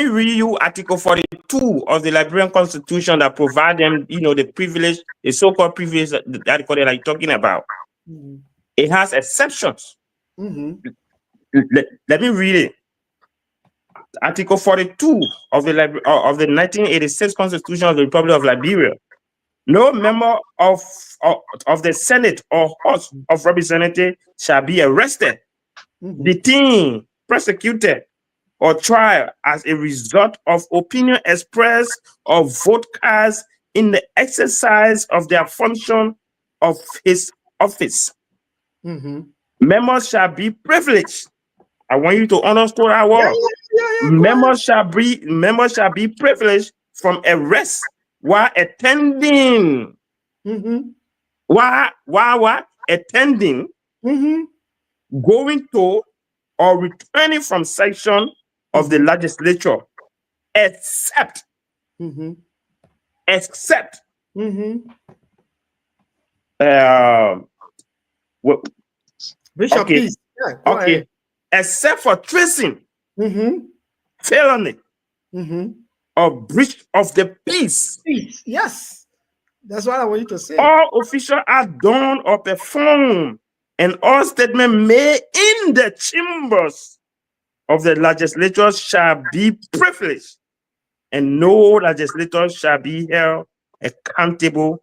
read you Article 42 of the Liberian Constitution that provide them, the privilege, the so-called privilege that they call it, like talking about. Mm-hmm. It has exceptions. Mm-hmm. Let me read it. Article 42 of the 1986 Constitution of the Republic of Liberia. No member of the Senate or House of Representatives shall be arrested, detained, prosecuted, or trial as a result of opinion expressed or vote cast in the exercise of their function of his office. Mm-hmm. Members shall be privileged. I want you to understand that word. Members shall be privileged from arrest while attending. While attending, going to or returning from session of the legislature, except Bishop, okay, please. Yeah, go ahead. Except for treason, felony, or breach of the peace. Yes, that's what I want you to say. All official act done or performed, and all statement made in the chambers of the legislature shall be privileged, and no legislator shall be held accountable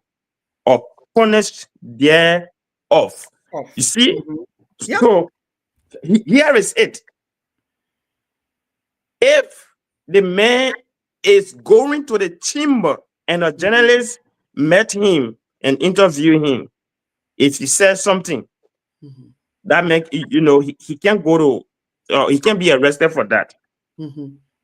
or punished thereof. You see? So here is it. If the man is going to the chamber and a journalist met him and interviewed him, if he says something, that make he can't go to, he can be arrested for that.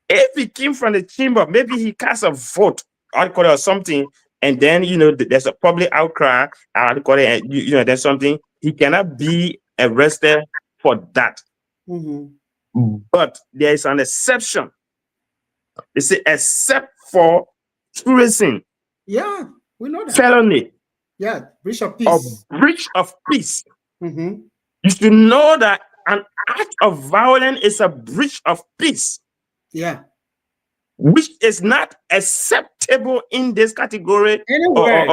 If he came from the chamber, maybe he cast a vote or something, and then there's a public outcry, and there's something, he cannot be arrested for that. But there is an exception. They say except for treason. Yeah, we know that. Felony. Yeah, breach of peace. Or breach of peace. You should know that an act of violence is a breach of peace. Yeah. Which is not acceptable in this category, anywhere,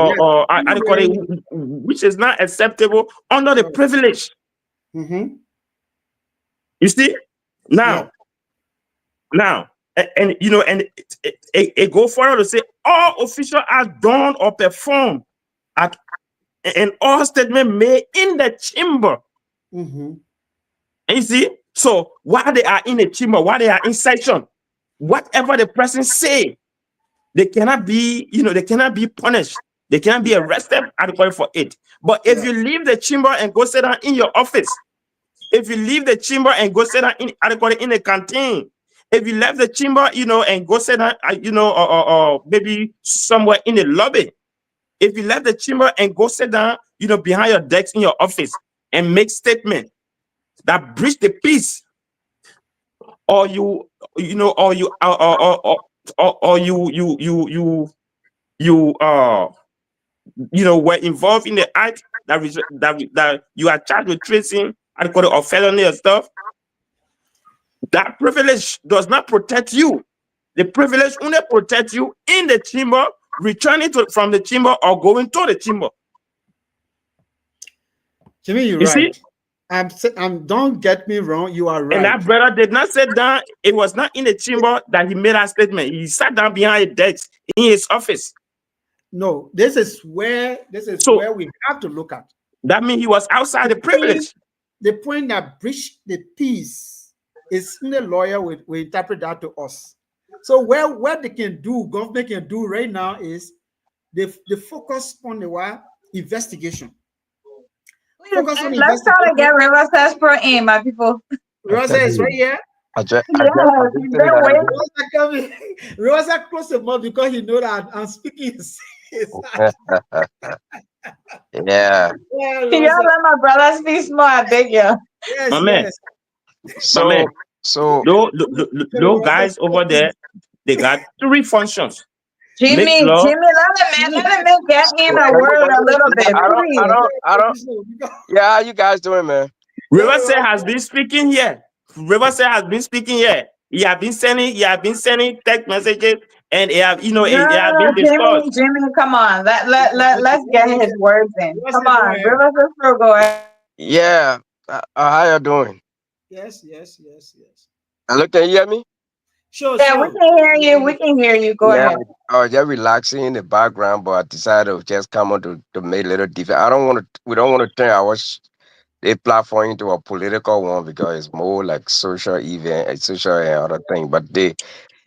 which is not acceptable under the privilege. You see, now, and it go further to say all official acts done or performed at and all statement made in the chamber. Mm-hmm. And you see, so while they are in the chamber, while they are in session, whatever the person say, they cannot be, they cannot be punished. They cannot be arrested adequately for it. But if you leave the chamber and go sit down in your office, if you leave the chamber and go sit down adequately in the canteen, if you left the chamber, and go sit down, or maybe somewhere in the lobby, if you left the chamber and go sit down, behind your desk in your office and make statement that breach the peace, or you, or you, or were involved in the act that you are charged with treason, or felony or stuff, that privilege does not protect you. The privilege only protects you in the chamber, returning from the chamber or going to the chamber. Jimmy, you're You right. see? Don't get me wrong. You are right. And that brother did not sit down. It was not in the chamber that he made that statement. He sat down behind a desk in his office. No, this is where we have to look at. That means he was outside the privilege. The point that breach the peace is in the lawyer will interpret that to us. So what they can do, government can do right now is they focus on the investigation. Let's try to get River Pro in, my people. Rosa is right here. Rosa close the mouth because he know that I'm speaking. Yeah. Y'all let my brother speak small, I beg you. Yes, My man. So those guys over there, they got 3 functions. Jimmy, let him get in a word a little bit, I don't. Yeah, how you guys doing, man? Riverside has been speaking here. He have been sending text messages, and they have, it have been discussed. Jimmy, come on, let's get his words in. Come on, Riverside Pro, go ahead. Yeah. How you doing? Yes. Hello, can you hear me? Sure. Yeah, we can hear you. Go ahead. I was just relaxing in the background, but I decided to just come on to make a little difference. We don't want to turn our platform into a political one because it's more like social event, social and other thing. But if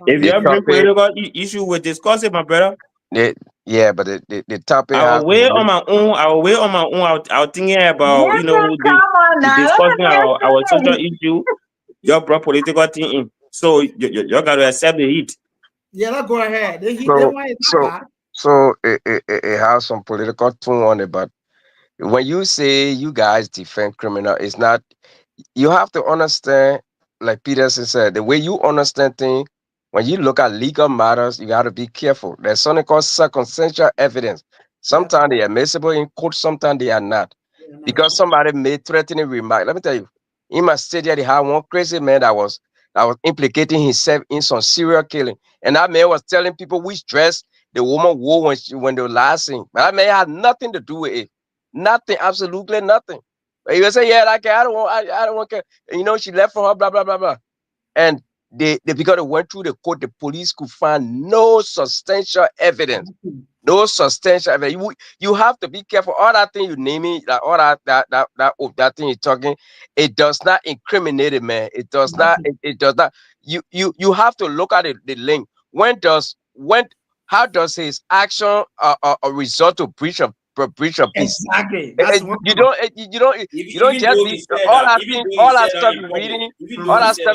you have a political issue, we discuss it, my brother. But the topic I will wait on my own. I was thinking about discussing our social issue. You brought political thing in, so you got to accept the heat. Yeah, go ahead. So it has some political tone on it, but when you say you guys defend criminal, it's not. You have to understand, like Peterson said, the way you understand things. When you look at legal matters, you got to be careful. There's something called circumstantial evidence. Sometimes they are admissible in court, sometimes they are not. Because somebody made threatening remark. Let me tell you, in my state, they had one crazy man that was implicating himself in some serial killing. And that man was telling people which dress the woman wore when they were last seen. But that man had nothing to do with it. Nothing, absolutely nothing. But he would say, yeah, like, I don't want to, she left for her, blah, blah, blah, blah. And because they went through the court, the police could find no substantial evidence. No substantial evidence. You have to be careful. All that thing you naming, like all that thing you're talking, it does not incriminate it, man. It does not. It does not. You have to look at it, the link. How does his action result to breach of peace? Exactly. You don't just be all that stuff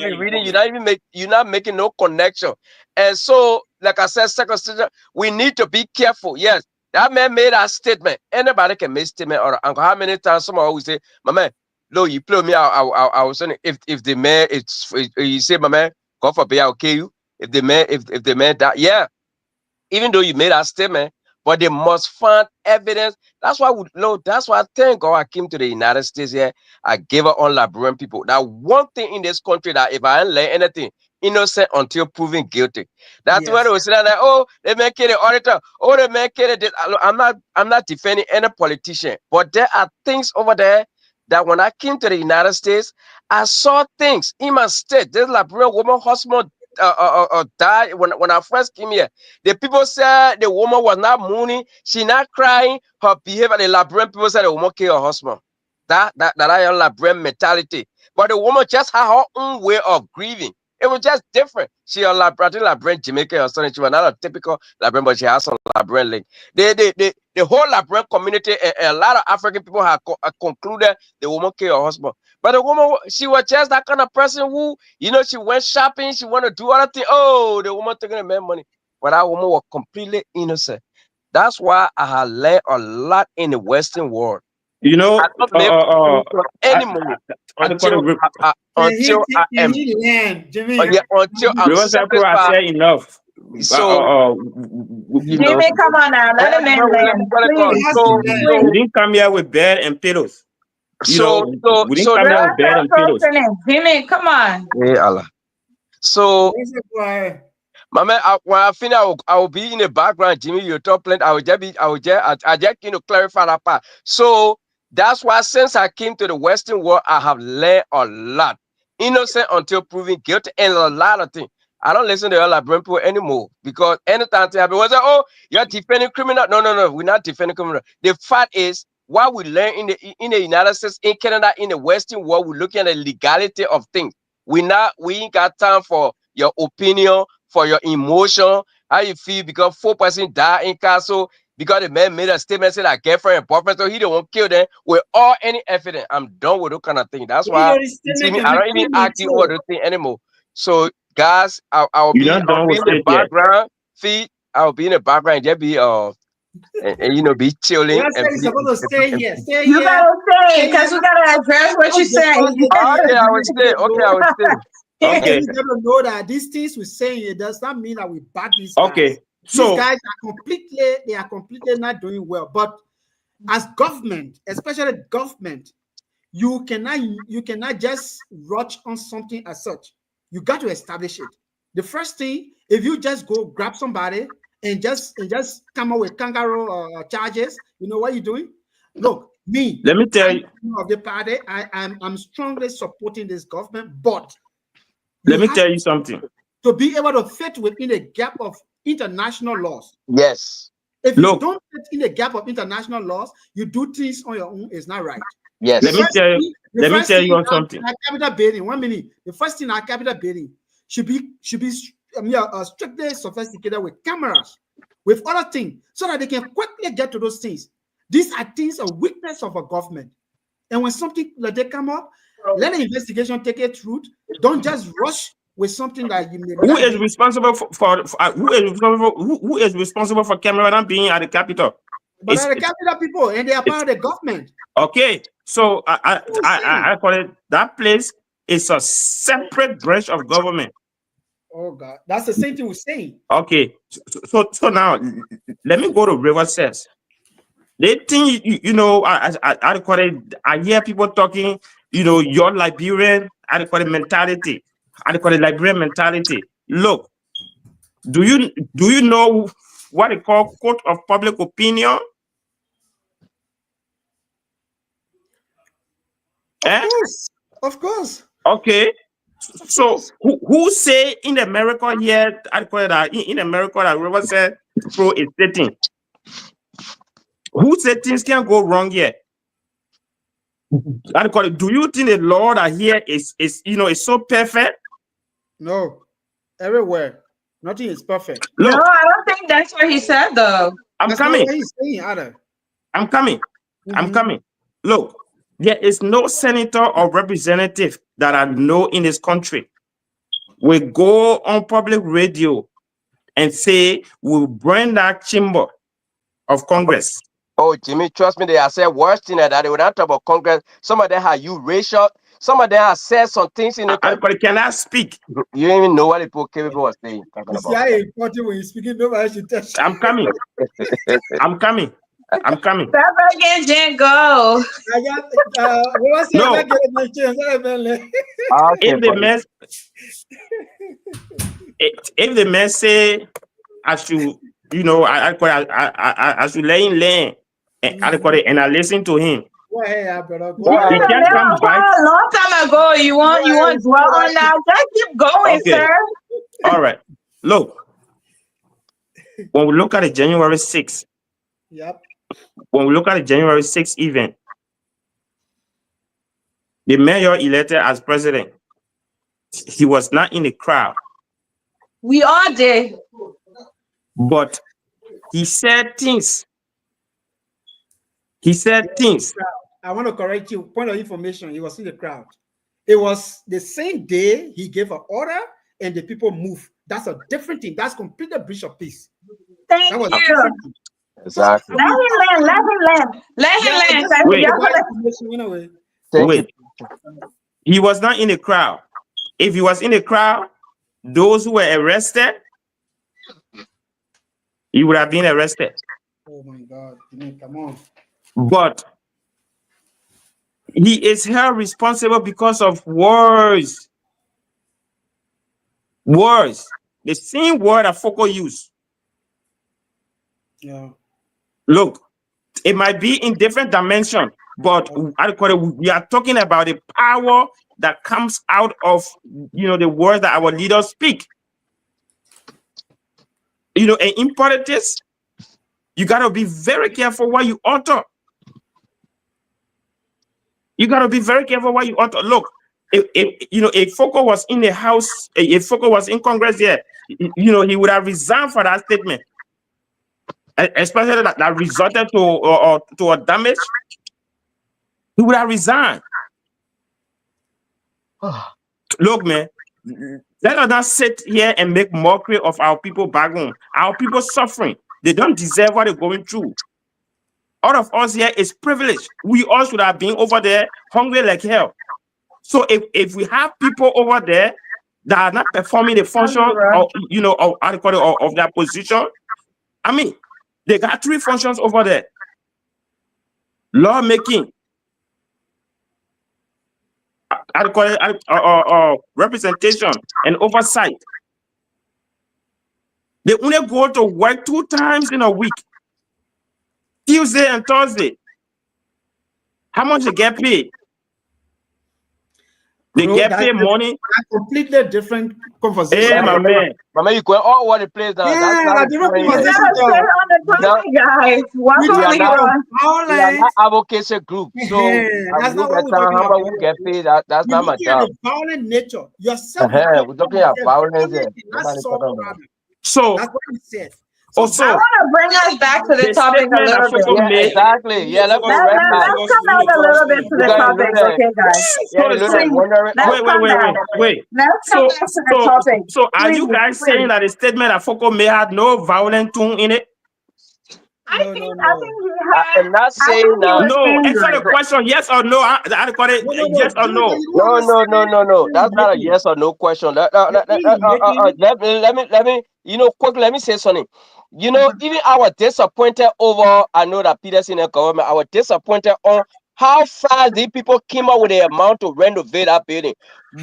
you're reading. You're not making no connection. And so, like I said, second, we need to be careful. Yes, that man made that statement. Anybody can make statement. Or uncle, how many times someone always say, "My man, no, you play with me." I was saying, if the man, you say, "My man, God forbid, I'll kill you." If the man that, yeah. Even though you made that statement, but they must find evidence. That's why that's why I thank God I came to the United States here. I gave up on Liberian people. Now, one thing in this country that if I ain't learn anything, innocent until proven guilty. That's why they will say that, like, oh, they make it an auditor. Oh, they make it this. I'm not defending any politician, but there are things over there that when I came to the United States, I saw things in my state. This Liberian woman husband died when I first came here. The people said the woman was not mourning, she not crying. Her behavior, the Liberian people said the woman killed her husband. That I am Liberian mentality. But the woman just had her own way of grieving. It was just different. She a Liberian Jamaican or something. She was not a typical Liberian, but she has some Liberian link. The whole Liberian community, a lot of African people have concluded the woman killed her husband. But the woman, she was just that kind of person who, she went shopping, she wanted to do other things. Oh, the woman taking the man money. But that woman was completely innocent. That's why I have learned a lot in the Western world. You know, I don't live anymore until He learned, Jimmy. until I'm satisfied. Enough. So Jimmy, come on now, let him in. We didn't come here with bed and pillows. We didn't come here with bed and pillows. Jimmy, come on. Hey Allah. So my man, when I finish, I will be in the background. Jimmy, you talk plenty. I just clarify that part. So that's why since I came to the Western world, I have learned a lot. Innocent until proven guilty, and a lot of things. I don't listen to all Liberian people anymore because anytime they happen, was like, oh, you're defending criminal. No, we're not defending criminal. The fact is, what we learn in the United States, in Canada, in the Western world, we're looking at the legality of things. We ain't got time for your opinion, for your emotion, how you feel because 4% died in castle because the man made a statement saying that girlfriend and boyfriend, so he don't want to kill them with all any evidence. I'm done with those kind of thing. That's why you see me, I don't even argue over those things anymore. So guys, I'll be in the background. Feed, I'll be in the background and just be and be chilling. You're supposed to stay here. Stay you here. gotta stay because we gotta address what you're saying. Okay, I will stay. Okay, I will stay. Okay, you gotta know that these things we're saying it does not mean that we back these guys. Okay, so these guys are completely not doing well. But as government, especially government, you cannot just rush on something as such. You got to establish it. The first thing, if you just go grab somebody and just come up with kangaroo charges, you know what you're doing? Look, me. Let me tell you of the party. I'm strongly supporting this government, but let me tell you something. To be able to fit within a gap of international laws. Yes. If you don't fit in a gap of international laws, you do things on your own. It's not right. Yes. Let me tell you on something. Capital building. 1 minute. The first thing our capital building should be strictly sophisticated with cameras, with other things, so that they can quickly get to those things. These are things of weakness of a government. And when something like they come up, let the investigation take its route. Don't just rush with something that you may. Who is responsible who is responsible for Cameron being at the capital? But the capital people, and they are part of the government. Okay, so I call it that place is a separate branch of government. Oh God, that's the same thing we're saying. Okay, so now let me go to River Says. They think I call it. I hear people talking. Your Liberian, I call it mentality. I call it Liberian mentality. Look, do you know what they call court of public opinion? Of course. Okay. So who say in America here? I call it in America that River said pro is sitting. Who said things can go wrong here? I call it. Do you think the law that here is so perfect? No, everywhere nothing is perfect. Look, no, I don't think that's what he said though. That's coming. Not what he's saying either. I'm coming. I'm coming. Look, there is no senator or representative that I know in this country will go on public radio and say we'll burn that chamber of Congress. Oh, Jimmy, trust me, they have said worse thing than that. They would not talk about Congress. Some of them have you racial. Some of them have said some things in the but can I speak? You don't even know what the people was saying. When you're speaking, nobody should touch. I'm coming. I'm coming. I'm coming. Stop again, Jen, go. No. If the man say I should, I should lay in land, and I listen to him. He can't come back. A long time ago, you want dwell on now. Just keep going, sir. All right. Look, when we look at the January 6th, Yep. when we look at the January 6th event, the mayor elected as president, he was not in the crowd, We all did. but he said things. He said things. I want to correct you. Point of information. He was in the crowd. It was the same day he gave an order and the people moved. That's a different thing. That's completely breach of peace. Thank That was you. different thing. Exactly. Let him land. Let him land. Let him Yeah, land. just Cause Wait. y'all provide gonna- information in a way. Thank Wait, you. he was not in the crowd. If he was in the crowd, those who were arrested, he would have been arrested. Oh my God. Come on. But he is held responsible because of words. Words. The same word that Foucault used. Yeah. Look, it might be in different dimension, but we are talking about the power that comes out of the words that our leaders speak. And in politics, you gotta be very careful what you utter. You gotta be very careful what you utter. Look, if Foucault was in the house, if Foucault was in Congress here, he would have resigned for that statement, especially that resulted to a damage. He would have resigned. Look, man, let us not sit here and make mockery of our people back home. Our people suffering. They don't deserve what they're going through. All of us here is privileged. We all should have been over there hungry like hell. So if we have people over there that are not performing the function of their position, I mean, they got 3 functions over there: lawmaking, representation, and oversight. They only go to work 2 times in a week, Tuesday and Thursday. How much they get paid? They Bro, get that's paid money. a completely different conversation. Hey, my man. Mama, you going all over the place now. Yeah, That's not a different the point We here. conversation. gotta stay on the topic, guys. Welcome, We are talking not- Leroy. about We are violence. not advocacy group. So That's not what we're how talking much about. we get paid, that's We're not my looking at job. the violent nature. Yourself, We're talking about violence here. not Nobody solve talking about problem. So That's what he said. also, I want to bring us back to the the topic a statement that little bit. Foucault Yeah, made. exactly. Yeah, let's go red light. Let's come back a little bit to the Because topic, okay, guys? yeah, the So, little wondering. Let's wait, come back. wait. Let's come back to the topic. So are Please, you guys please. saying that the statement that Foucault made had no violent tone in it? I No, think no, he I had. am not I saying think he that. was No, answer angry. the question, yes or no. I call it yes or no. No. That's not a yes or no question. Let me, quick, let me say something. Even I was disappointed over, I know that Peterson and government, I was disappointed on how fast these people came up with the amount to renovate that building.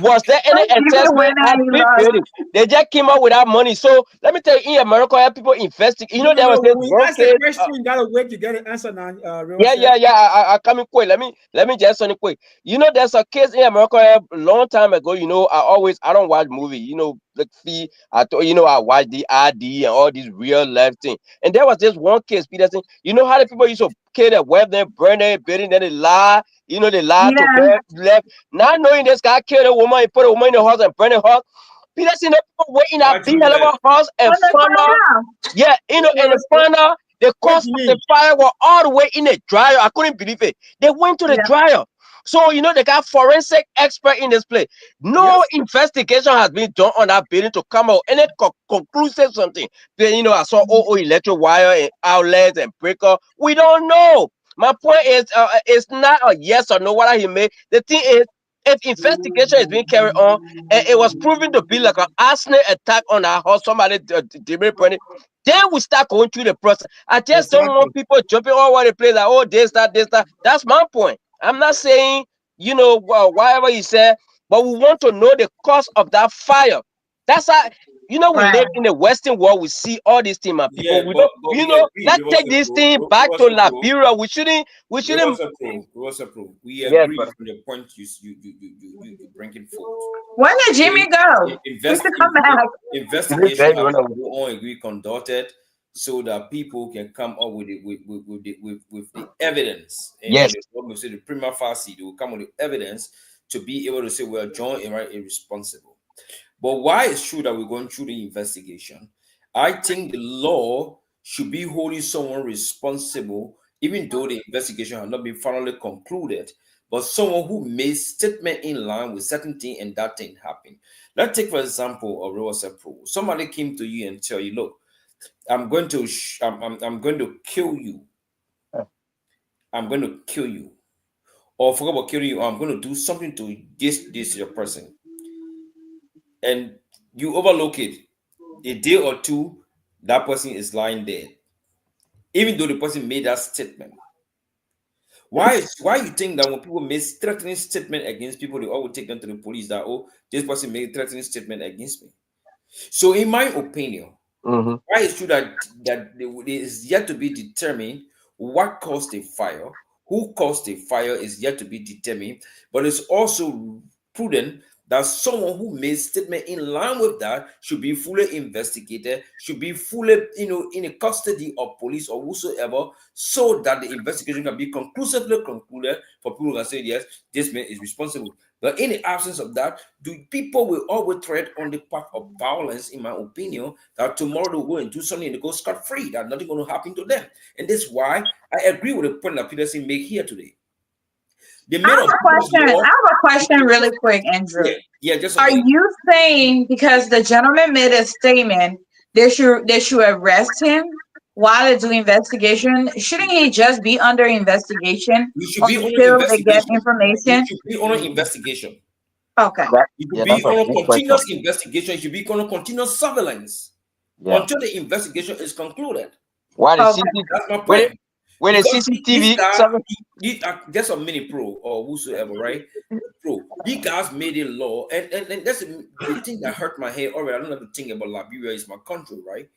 Was there any Even assessment when at he big lost. building? They just came up with that money. So let me tell you, in America, people investing. There was this We one asked the case. question, you gotta wait to get an answer now. Yeah. I coming quick. Let me just something quick. There's a case in America a long time ago. I don't watch movie. The fee. I watch the ID and all these real life things. And there was this one case, Peterson. You know how the people used to kill their wife, then burn their building, then they lie. They lie to Yeah. get left. Not knowing this guy killed a woman, he put a woman in the house and burned her house. Peterson, the people waiting that big hell of a house and When they found find out. out. Yeah, and found out the cause of the fire was all the way in the dryer. I couldn't believe it. They went to the dryer. So, they got forensic expert in this place. No investigation has been done on that building to come out any conclusive something. Then, I saw electric wire and outlets and breaker. We don't know. My point is, it's not a yes or no what he made. The thing is, if investigation is being carried on and it was proven to be like an arsenic attack on our house, somebody did burn it, then we start going through the process. I just don't want people jumping all over the place like, oh, this, that. That's my point. I'm not saying, whatever you said, but we want to know the cause of that fire. That's how, you know, we Right. live in the Western world. We see all these things, and people, Yeah, we but, don't, but you we know, agree. let's take this thing back to Liberia. We shouldn't, We yes, agree brother. from the point you bringing forth. When did Jimmy go? He should come back. Investigation have to go on and be conducted so that people can come up with it with the evidence. And Yes. what we say the prima facie, they will come with the evidence to be able to say, well, John and right irresponsible. But why it's true that we're going through the investigation, I think the law should be holding someone responsible, even though the investigation has not been finally concluded. But someone who made statement in line with certain thing and that thing happened. Let's take for example a real pro. Somebody came to you and tell you, look, I'm going to I'm going to kill you. I'm going to kill you. Or forget about killing you, or I'm going to do something to this your person. And you overlook it. A day or two, that person is lying dead. Even though the person made that statement. Why you think that when people make threatening statement against people, they always take them to the police that, oh, this person made threatening statement against me. So in my opinion, Mm-hmm. why is true that it is yet to be determined what caused the fire, who caused the fire is yet to be determined, but it's also prudent that someone who made statement in line with that should be fully investigated, should be fully, in the custody of police or whosoever, so that the investigation can be conclusively concluded for people who can say, yes, this man is responsible. But in the absence of that, people will always tread on the path of violence, in my opinion, that tomorrow they'll go and do something and they go scot-free, that nothing going to happen to them. And that's why I agree with the point that Peterson made here today. The I men have of a question. I have a question really quick, Andrew. yeah, just a Are minute. you saying because the gentleman made a statement, they should arrest him while they do investigation? Shouldn't he just be under investigation You should be on an until they get investigation. You information? should be on an investigation. Okay. You should Yeah, be that's a on a good question. continuous investigation. You should be on a continuous surveillance Yeah. until the investigation is concluded. Why the Okay. That's my with point. the Because these CCTV? guys, these are just a mini pro or whosoever, right? Pro. These guys made a law, and that's the thing that hurt my head already. I don't have to think about Liberia is my country, right?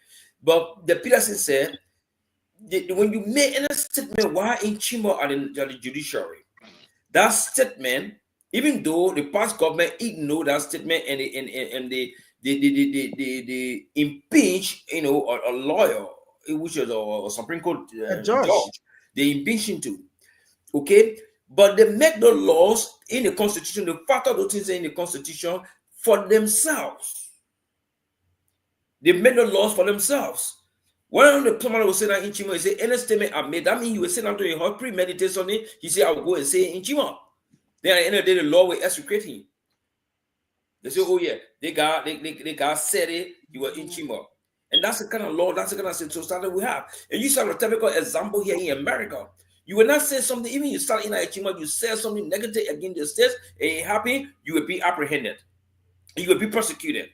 But the Peterson said, when you make any statement, why in Chimo at the judiciary, that statement, even though the past government ignored that statement and they impeach, a lawyer, which is a Supreme Court A judge. judge, they impeach him too. Okay, but they make the laws in the Constitution, they factor those things in the Constitution for themselves. They make the laws for themselves. When the somebody will say that in Chimo, he say any statement I made, that means you will sit down to a hot premeditate on it. He say, I will go and say it in Chimo. Then at the end of the day, the law will execute him. They say, oh yeah, they got said it, you were in Chimo. And that's the kind of law, that's the kind of society we have. And you saw a typical example here in America. You will not say something, even you start in a Chimo, you say something negative against the states, and it happened, you will be apprehended. You will be prosecuted.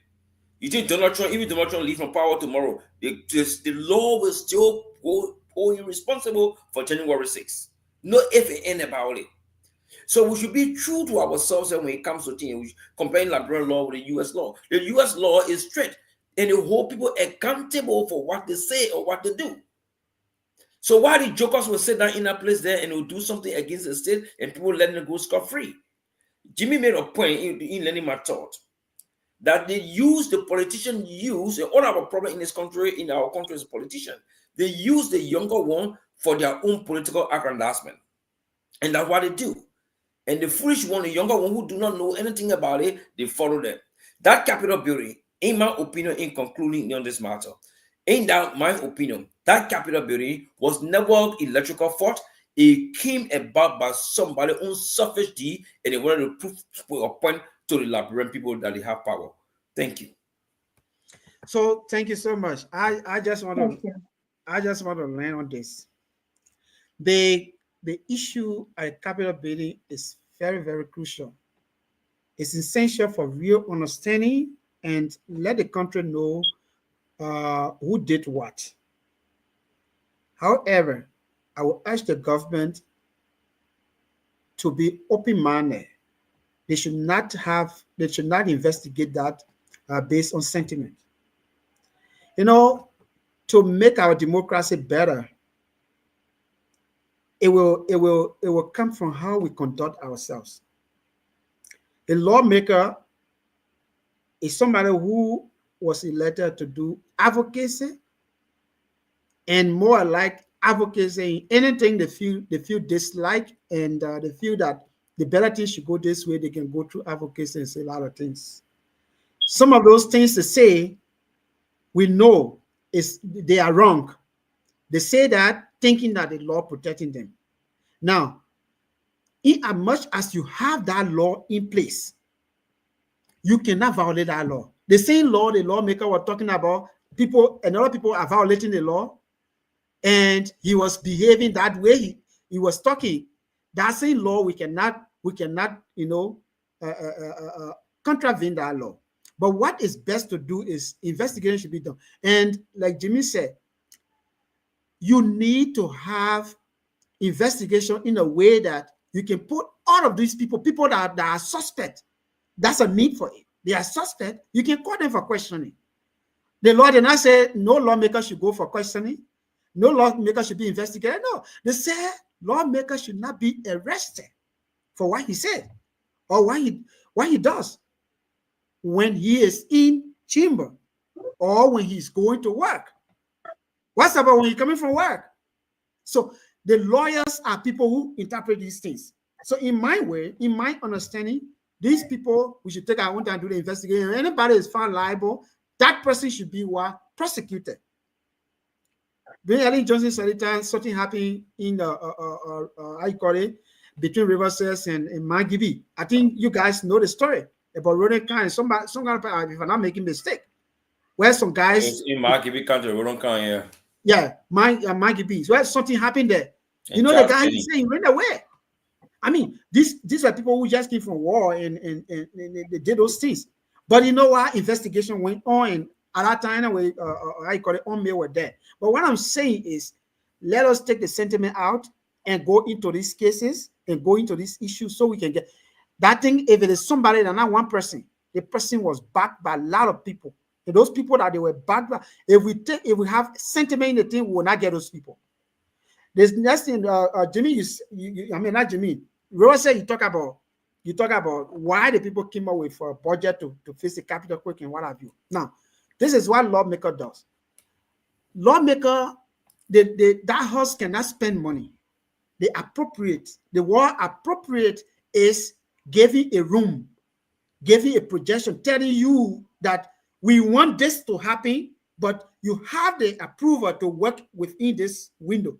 You think Donald Trump, even Donald Trump leaves from power tomorrow, the law will still hold him responsible for January 6th. No if and end about it. So we should be true to ourselves when it comes to things, comparing Liberian law with the US law. The US law is strict and they hold people accountable for what they say or what they do. So why the jokers will sit down in a place there and will do something against the state and people letting it go scot-free? Jimmy made a point in lending my thought that the politician use, and all our problem in this country, in our country as a politician, they use the younger one for their own political aggrandizement. And that's what they do. And the foolish one, the younger one who do not know anything about it, they follow them. That Capitol building, in my opinion, in concluding on this matter, in that my opinion, that Capitol building was never electrical fault. It came about by somebody on selfish deed, and they wanted to prove a point to the Liberian people that they have power. Thank you. So thank you so much. I just want to land on this. The issue at Capitol building is very, very crucial. It's essential for real understanding and let the country know who did what. However, I will urge the government to be open-minded. They should not investigate that based on sentiment. You know, to make our democracy better, it will come from how we conduct ourselves. A lawmaker is somebody who was elected to do advocacy, and more like advocacy in anything they feel dislike, and they feel that the better things should go this way. They can go through advocacy and say a lot of things. Some of those things to say, we know they are wrong. They say that thinking that the law protecting them. Now, in as much as you have that law in place, you cannot violate that law. The same law the lawmaker was talking about, people and other people are violating the law, and he was behaving that way. He was talking that same law. We cannot contravene that law. But what is best to do is investigation should be done. And like Jimmy said, you need to have investigation in a way that you can put all of these people that are suspect. That's a need for it. They are suspect. You can call them for questioning. The law did not say no lawmaker should go for questioning. No lawmaker should be investigated. No, they say lawmaker should not be arrested for what he said or what he does when he is in chamber or when he's going to work. What's about when he's coming from work? So the lawyers are people who interpret these things. So in my understanding, these people, we should take our own time to do the investigation. If anybody is found liable, that person should be prosecuted. When Ellen Johnson said it, something happened in the between Riverside and Maggie. I think you guys know the story about Rodin County. Some kind of, if I'm not making a mistake, where some guys in Maggie County, Rodin County, yeah, Maggie B. Where something happened there. You know, the guy is saying ran away. I mean, these are people who just came from war and they did those things. But you know what? Investigation went on, and at that time, on were there. But what I'm saying is, let us take the sentiment out and go into these cases and go into these issues so we can get that thing. If it is somebody that not one person, the person was backed by a lot of people. And those people that they were backed by, if we have sentiment in the thing, we will not get those people. There's next thing, Jimmy, I mean not Jimmy. Rose said you talk about why the people came up with a budget to fix the capital quick and what have you. Now, this is what lawmaker does. Lawmaker, that house cannot spend money. They appropriate. The word appropriate is giving a room, giving a projection, telling you that we want this to happen, but you have the approval to work within this window.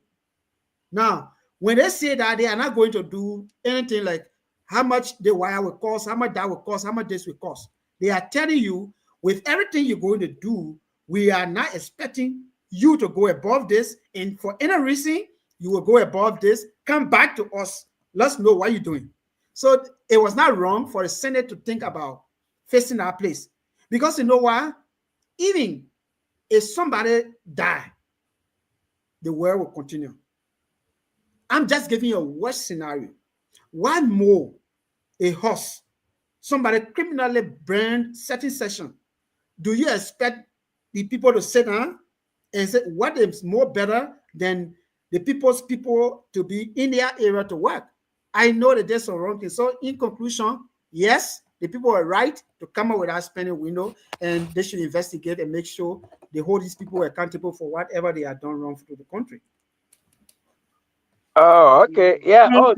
Now, when they say that, they are not going to do anything like how much the wire will cost, how much that will cost, how much this will cost. They are telling you, with everything you're going to do, we are not expecting you to go above this. And for any reason, you will go above this. Come back to us. Let's know what you're doing. So it was not wrong for the Senate to think about facing our place. Because you know what? Even if somebody die, the war will continue. I'm just giving you a worst scenario. One more, a horse, somebody criminally burned certain section. Do you expect the people to sit down and say what is more better than the people's people to be in their area to work? I know that there's some wrong things. So in conclusion, yes, the people are right to come up with that spending window, and they should investigate and make sure they hold these people accountable for whatever they have done wrong to the country. Oh, okay. Yeah. Oh,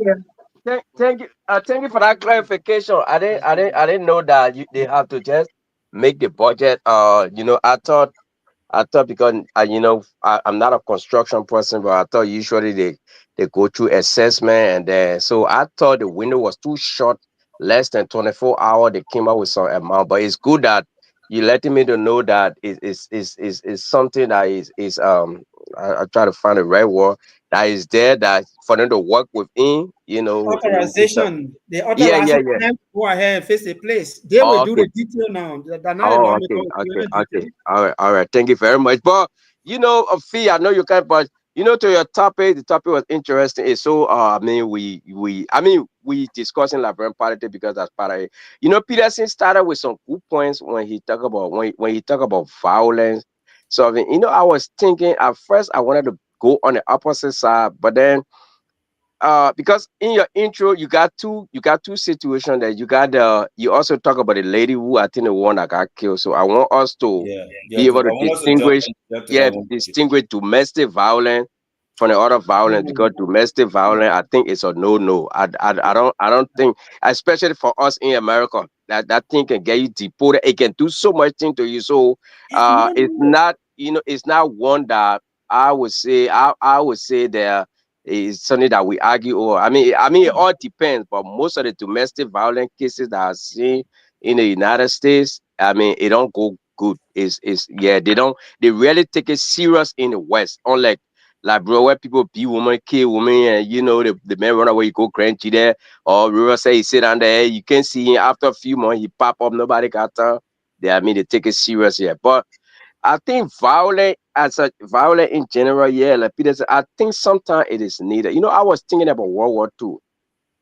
thank you. Thank you for that clarification. I didn't know that they have to just make the budget. I thought because I'm not a construction person, but I thought usually they go through assessment, and then so I thought the window was too short, less than 24 hours. They came up with some amount, but it's good that you letting me to know that is something that is I try to find the right word that is there that for them to work within. Authorization. The Yeah. authorization to go ahead and face the place. They will do the detail now. They're not Okay. All right. Thank you very much. But Fee, I know you can't, but To your topic, the topic was interesting. It's so we discussing Liberian politics because that's part of it. Peterson started with some good points when he talk about when he talk about violence. So I was thinking at first I wanted to go on the opposite side, but then because in your intro you got two situations that you also talk about the lady who I think the one that got killed. So I want us to Yeah, be yeah. able I to want us to jump distinguish, in to yeah, that one. distinguish domestic violence from the other violence, because domestic violence I think is a no. I don't think, especially for us in America, that thing can get you deported. It can do so much thing to you. So it's not one that I would say that is something that we argue over. I mean, it all depends, but most of the domestic violence cases that I see in the United States, it don't go good. Is yeah, they really take it serious in the West, unlike bro, where people beat women, kill women, and the man run away, you go cranky there, or River say he sit down there, you can see him after a few months, he pop up, nobody got time. They take it serious, yeah. But I think violent in general, yeah, like Peter said, I think sometimes it is needed. I was thinking about World War II.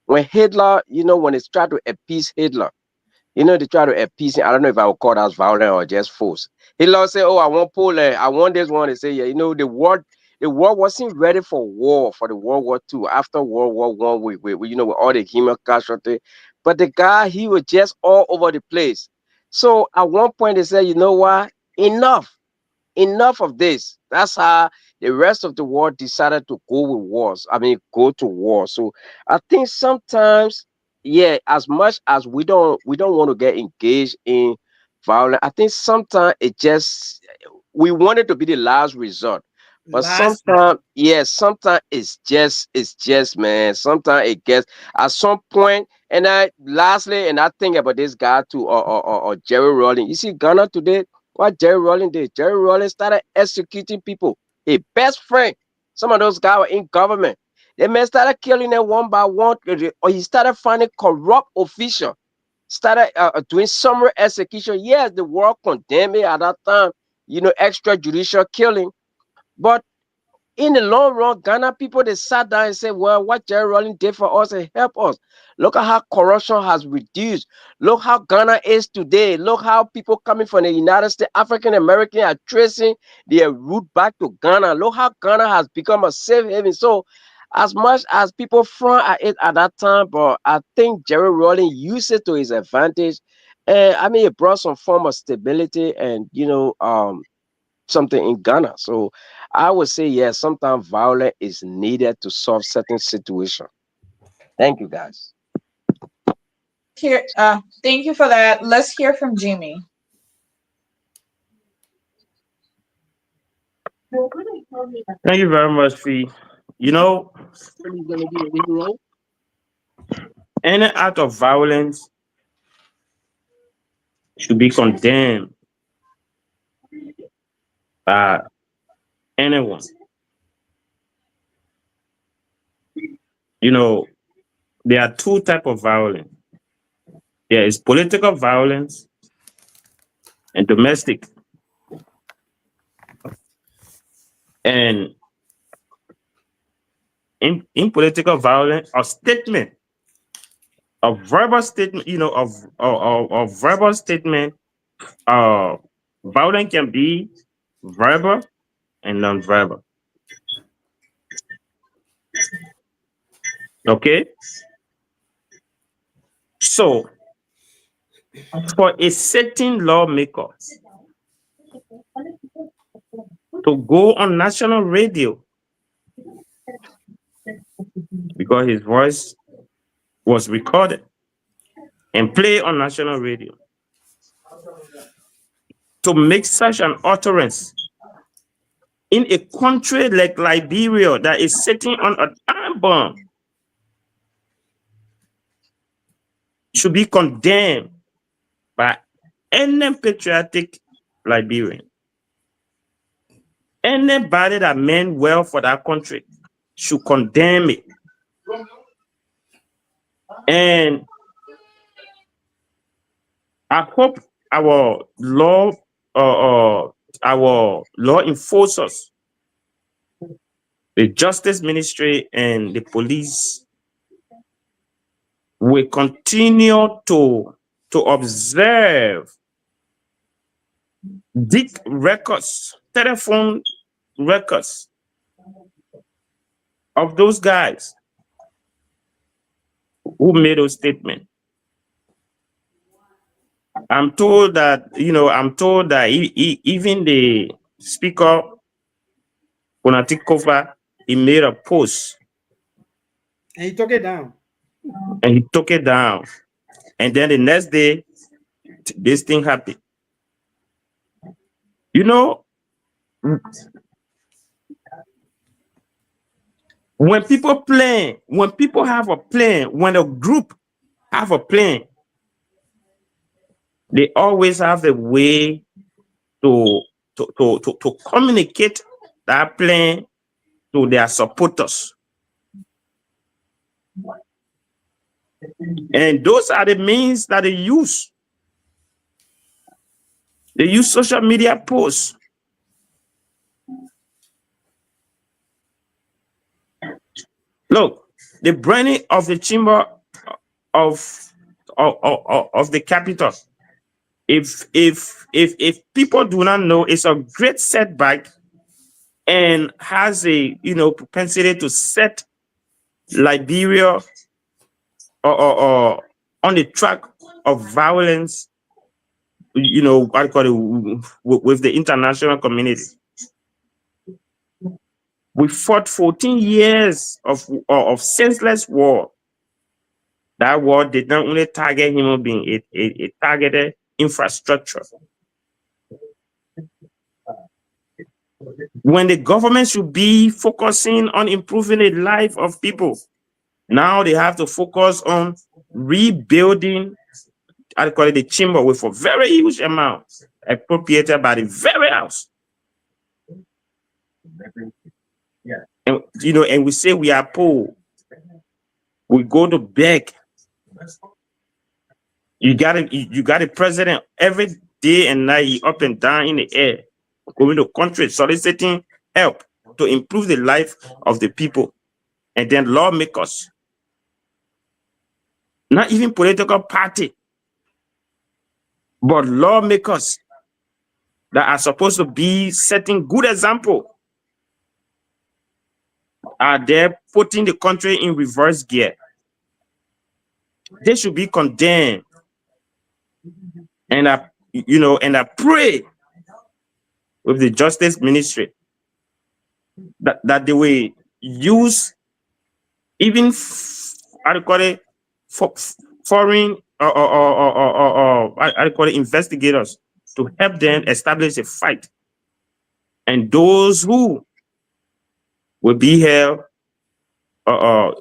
When Hitler, when they tried to appease Hitler, they try to appease him. I don't know if I would call that violent or just force. Hitler say, "Oh, I want Poland. I want this one." They say, "Yeah, the world wasn't ready for war for the World War II. After World War One, with all the human casualty, but the guy he was just all over the place. So at one point they said, you know what? Enough of this. That's how the rest of the world decided to go with wars. Go to war. So I think sometimes, yeah, as much as we don't want to get engaged in violence, I think sometimes we want it to be the last resort. But Last, sometimes, yeah, sometimes it's just man. Sometimes it gets at some point. And I think about this guy too, or Jerry Rawlings. You see, Ghana today, what Jerry Rawlings did? Jerry Rawlings started executing people. His best friend. Some of those guys were in government. They may started killing them one by one, or he started finding corrupt officials. Started doing summary execution. Yes, the world condemned it at that time. Extrajudicial killing. But in the long run, Ghana people they sat down and said, "Well, what Jerry Rawlings did for us and help us. Look at how corruption has reduced. Look how Ghana is today. Look how people coming from the United States, African American, are tracing their route back to Ghana. Look how Ghana has become a safe haven." So, as much as people front at it at that time, but I think Jerry Rawlings used it to his advantage, and it brought some form of stability and something in Ghana. So I would say, yes, sometimes violence is needed to solve certain situation. Thank you, guys. Here, thank you for that. Let's hear from Jimmy. Thank you very much, Fee. You know, any act of violence should be condemned by anyone. You know, there are two type of violence. There is political violence and domestic. And in political violence, a statement, a verbal statement, of verbal statement, uh, violence can be verbal and non-verbal. Okay, so for a certain lawmaker to go on national radio because his voice was recorded and play on national radio, to make such an utterance in a country like Liberia that is sitting on a time bomb should be condemned by any patriotic Liberian. Anybody that meant well for that country should condemn it. And I hope our law, uh, uh, our law enforcers the justice ministry and the police will continue to observe, dig records, telephone records of those guys who made those statements. I'm told that, even the speaker, Konatikova, he made a post. And he took it down. And then the next day, this thing happened. You know, when people plan, when people have a plan, when a group have a plan, they always have a way to communicate that plan to their supporters. And those are the means that they use. They use social media posts. Look, the burning of the chamber of the capital. If people do not know, it's a great setback and has a propensity to set Liberia or on the track of violence, what I call it, with the international community. We fought 14 years of senseless war. That war did not only target human beings, it targeted infrastructure. When the government should be focusing on improving the life of people, now they have to focus on rebuilding, I call it the chamber, with a very huge amount appropriated by the very house. And and we say we are poor. We go to beg. You got a president every day and night, he up and down in the air, going to countries soliciting help to improve the life of the people. And then lawmakers, not even political party, but lawmakers that are supposed to be setting good example, are there putting the country in reverse gear. They should be condemned. And I pray with the justice ministry that they will use even foreign or investigators to help them establish a fight. And those who will be held, and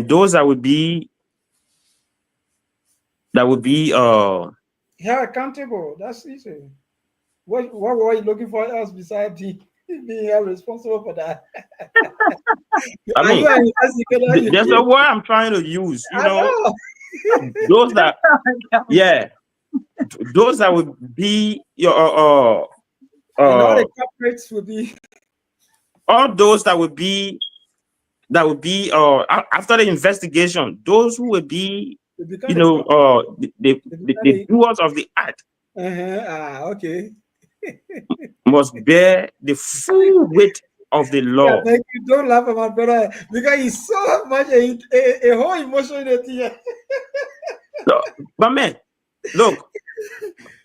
those that would be Yeah, accountable. That's easy. What were you looking for else besides being held responsible for that? I mean, there's a word I'm trying to use. Those that, those that would be all the corporates would be, all those that would be after the investigation, those who would be the doers of the act okay, must bear the full weight of the law. Yeah, thank you. Don't laugh at my brother because he's so much a whole emotion in it here. But man, look.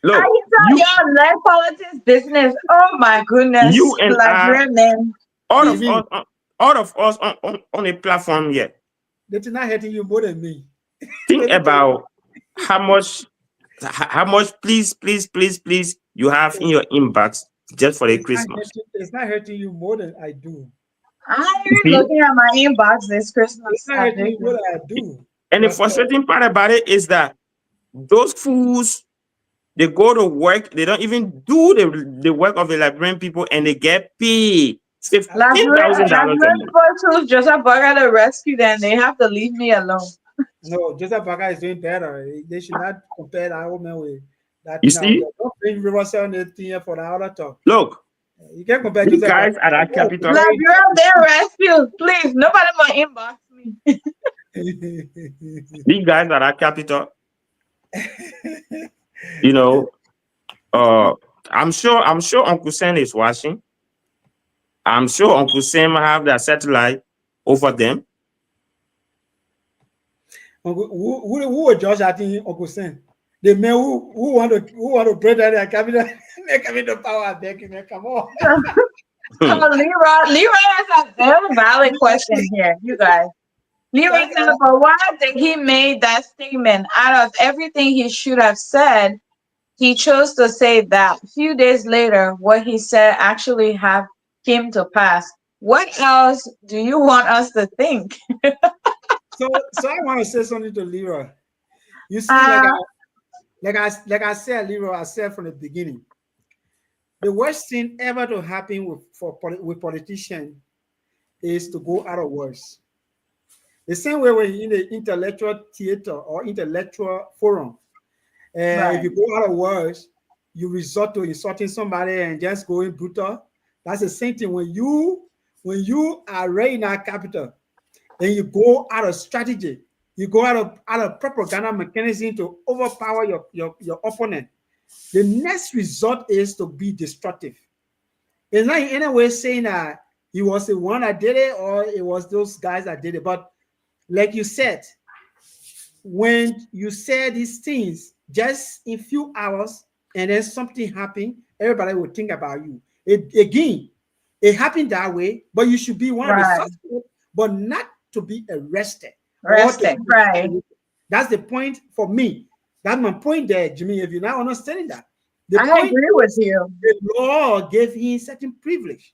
I saw your life politics business. Oh my goodness. You and man. all of us on a platform here. That's not hurting you more than me. Think about how much please you have in your inbox just for the Christmas. It's not hurting you more than I do. I'm looking at my inbox this Christmas. It's not hurting you more than I do. And the frustrating part about it is that those fools, they go to work, they don't even do the work of the Liberian people, and they get paid $15,000. Joseph Baga to rescue them, they have to leave me alone. No, Joseph Baga is doing better. They should not compare that woman with that. You see? Don't bring Riverside on the thing for the other talk. Look, You can't compare you yourself. guys at that capital. Liberia, they rescue. Please, nobody might inbox me. These guys at that capital. You know, I'm sure Uncle Sam is watching. I'm sure Uncle Sam have their satellite over them. Who was Josh acting Uncle Sam? The man who want to break down their capital, make him the power back. Come on. So Leroy has a very valid question here, you guys. Leroy said, but why did he make that statement? Out of everything he should have said, he chose to say that. A few days later, what he said actually have came to pass. What else do you want us to think? So I want to say something to Leroy. You see, like I said, Leroy, I said from the beginning, the worst thing ever to happen with politicians is to go out of words. The same way when you're in the intellectual theater or intellectual forum, if you go out of words, you resort to insulting somebody and just going brutal. That's the same thing when you are right in our capital and you go out of strategy, you go out of propaganda mechanism to overpower your opponent. The next result is to be destructive. It's not in any way saying that he was the one that did it or it was those guys that did it. But like you said, when you say these things just in few hours and then something happened, everybody will think about you. It happened that way, but you should be one of the suspects, but not to be arrested. Right. That's the point for me. That's my point there, Jimmy. If you're not understanding that, I agree with you. The law gave him certain privilege.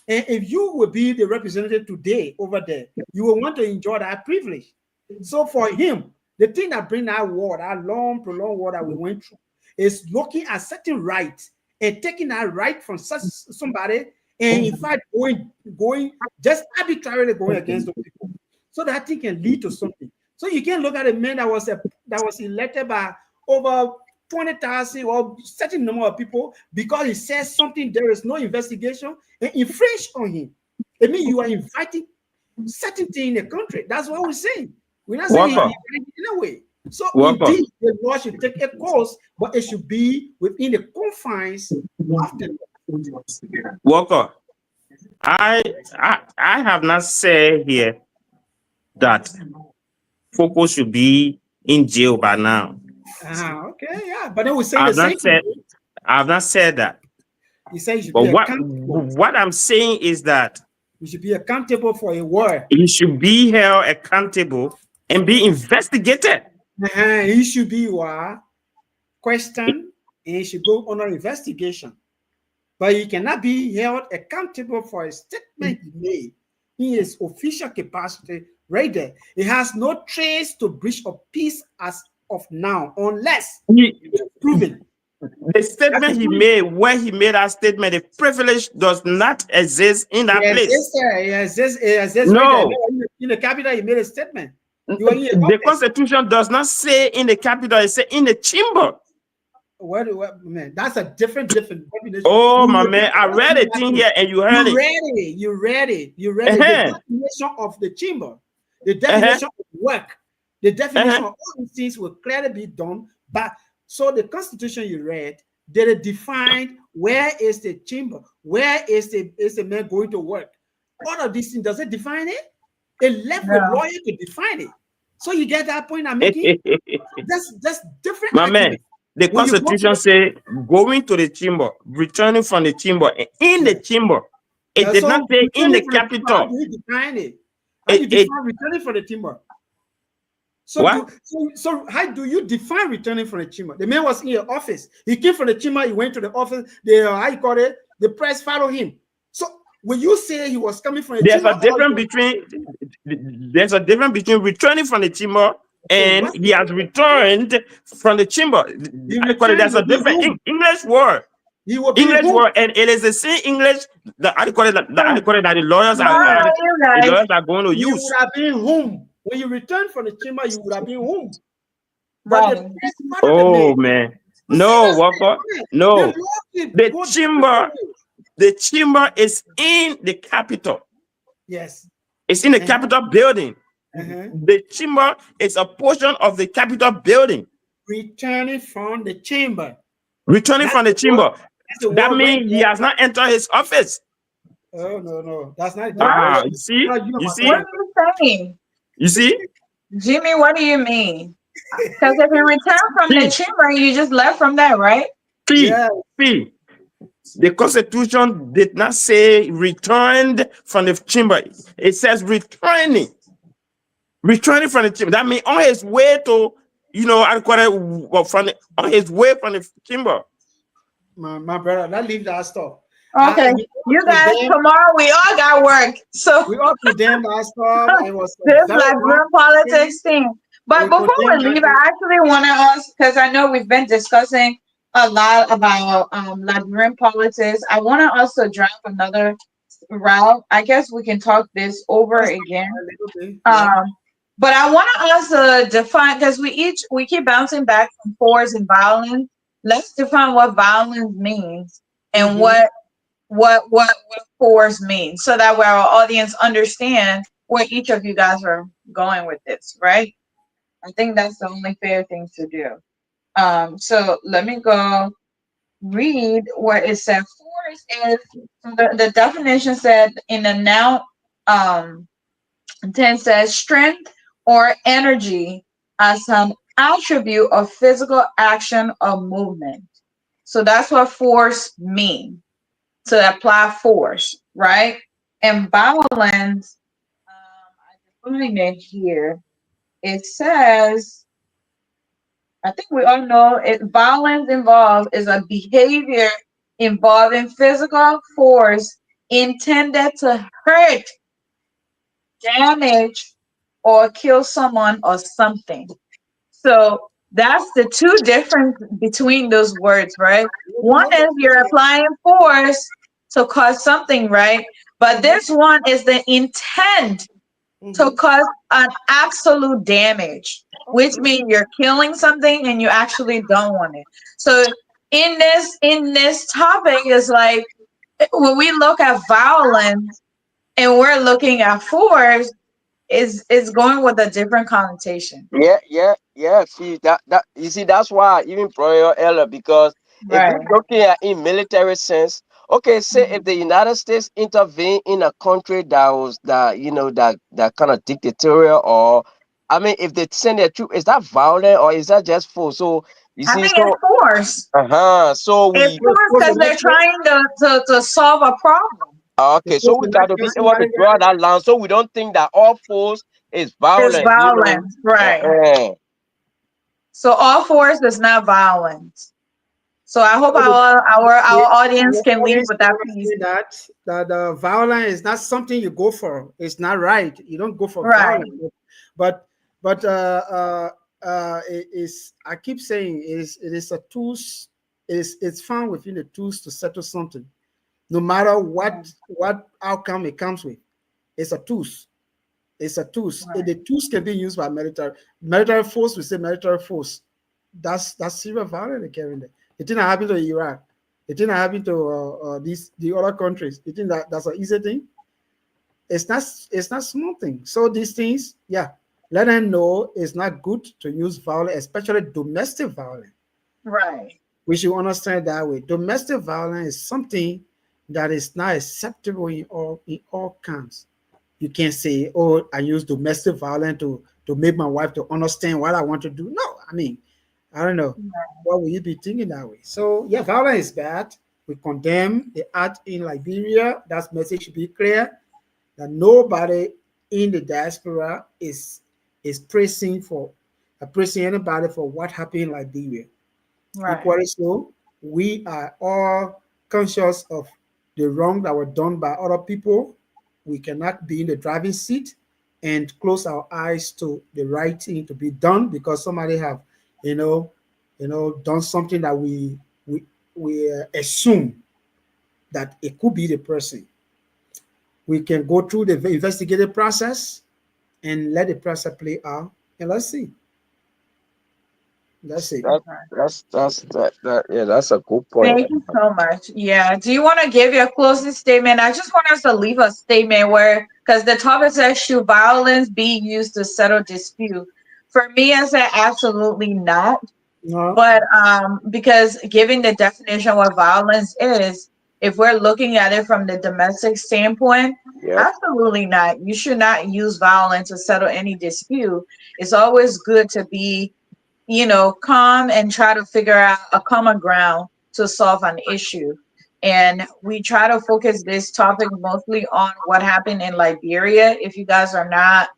And if you will be the representative today over there, you will want to enjoy that privilege. So for him, the thing that brings that war, that long, prolonged war that we went through, is looking at certain rights and taking that right from somebody, and in fact going just arbitrarily going against those people. So that thing can lead to something. So you can't look at a man that was elected by over 20,000 or certain number of people because he says something, there is no investigation and infringe on him. I mean, you are inviting certain thing in the country. That's what we're saying. We're not saying in a way. So indeed, the law should take a course, but it should be within the confines of the law. Walker, I have not said here that Foko should be in jail by now. Okay, yeah, but then we say the same thing. I've not said that. You say you should but be accountable. What I'm saying is that you should be accountable for a word. He should be held accountable and be investigated. He should be questioned and he should go under investigation. But he cannot be held accountable for a statement he made in his official capacity right there. It has no trace to breach of peace as of now, unless it's proven. The statement he made, when he made that statement, the privilege does not exist in that place. Yes, it exists. No. Right there. In the capital, he made a statement. The Constitution does not say in the capital, it says in the chamber. Man, that's a different definition. Oh, my man, I read a thing here and you heard it. You read it. The definition of the chamber, the definition of work, the definition of all these things will clearly be done. But so the Constitution you read, did it define where is the chamber? Where is the man going to work? All of these things, does it define it? It left the lawyer to define it. So you get that point I'm making? That's different. My man, the Constitution says going to the chamber, returning from the chamber, in the chamber. It did not say in the capital. How do you define it? How do you define returning from the chamber? So how do you define returning from the chamber? The man was in your office. He came from the chamber. He went to the office. The press followed him. So when you say he was coming from the chamber, there's a difference between returning from the chamber and he has returned from the chamber. There's a different English word. Word, and it is the same English that the lawyers are going to use. You would have been home. When you return from the chamber, you would have been home. But man, No, Walker. No. The Go chamber, the chamber is in the Capitol. yes. It's in the Capitol building. The chamber is a portion of the Capitol building. Returning from the chamber. Returning from the chamber. That Word right means he there. has not entered his office. Oh no, that's not a What? declaration. You see? You see? What are you saying? You see? Jimmy, what do you mean? Because if you return from the See, chamber, you just left from there, right? see, Yeah. see. The Constitution did not say returned from the chamber. It says returning. Returning from the chamber. That means on his way to, on his way from the chamber. My brother, let's leave that stuff. Okay. You guys, tomorrow we all got work. So We all condemned that stuff. It was this very like wrong real politics thing. But We before we condemned that leave, thing. I actually want to ask, because I know we've been discussing a lot about Liberian politics. I want to also drop another route. I guess we can talk this over Just again. a little bit. Yeah. But I want to also define, because we keep bouncing back from force and violence. Let's define what violence means and what force means, so that way our audience understand where each of you guys are going with this, right? I think that's the only fair thing to do. So let me go read what it said. Force is, so the definition said in the noun 10 says strength or energy as an attribute of physical action or movement. So that's what force means, to apply force, right? And violence, I define it here. It says, I think we all know it. Violence involved is a behavior involving physical force intended to hurt, damage, or kill someone or something. So that's the two difference between those words, right? One is you're applying force to cause something, right? But this one is the intent to cause an absolute damage, which means you're killing something and you actually don't want it. So in this topic is like, when we look at violence and we're looking at force, is going with a different connotation. Yeah. See that you see that's why I even brought your earlier because if Right. you're looking at in military sense, okay, say if the United States intervene in a country that was that kind of dictatorial, or I mean if they send their troop, is that violent or is that just force? So you I see, think it's so force. so It's we force because they're trying to solve a problem. okay, so we got to be able to draw that line so we don't think that all force is It's violent, violence, right? Uh-huh. So all force is not violence. So I hope our audience The can leave audience with can that piece. understand that violence is not something you go for. It's not right. You don't go for Right. violence. But it is. I keep saying it is a tools. It's found within the tools to settle something, no matter what outcome it comes with. It's a tools. It's a tools. Right. The tools can be used by military force. We say military force. That's serious violence carrying there. It didn't happen to Iraq. It didn't happen to the other countries. You think that's an easy thing? It's not small thing. So these things, yeah, let them know it's not good to use violence, especially domestic violence. Right. We should understand that way. Domestic violence is something that is not acceptable in all counts. You can't say, "Oh, I use domestic violence to make my wife to understand what I want to do." No, I mean, I don't know. Why would you be thinking that way? So yeah, violence is bad. We condemn the act in Liberia. That message should be clear that nobody in the diaspora is praising anybody for what happened in Liberia. Right. Equally so, we are all conscious of the wrong that were done by other people. We cannot be in the driving seat and close our eyes to the right thing to be done because somebody have, done something that we assume that it could be the person. We can go through the investigative process and let the process play out, and let's see. That's it. Yeah, that's a good point. Thank you so much. Yeah. Do you want to give your closing statement? I just want us to leave a statement where, because the topic says, should violence be used to settle dispute? For me, I said absolutely not. No. But because given the definition of what violence is, if we're looking at it from the domestic standpoint, Yep. absolutely not. You should not use violence to settle any dispute. It's always good to be, calm and try to figure out a common ground to solve an issue. And we try to focus this topic mostly on what happened in Liberia. If you guys are not,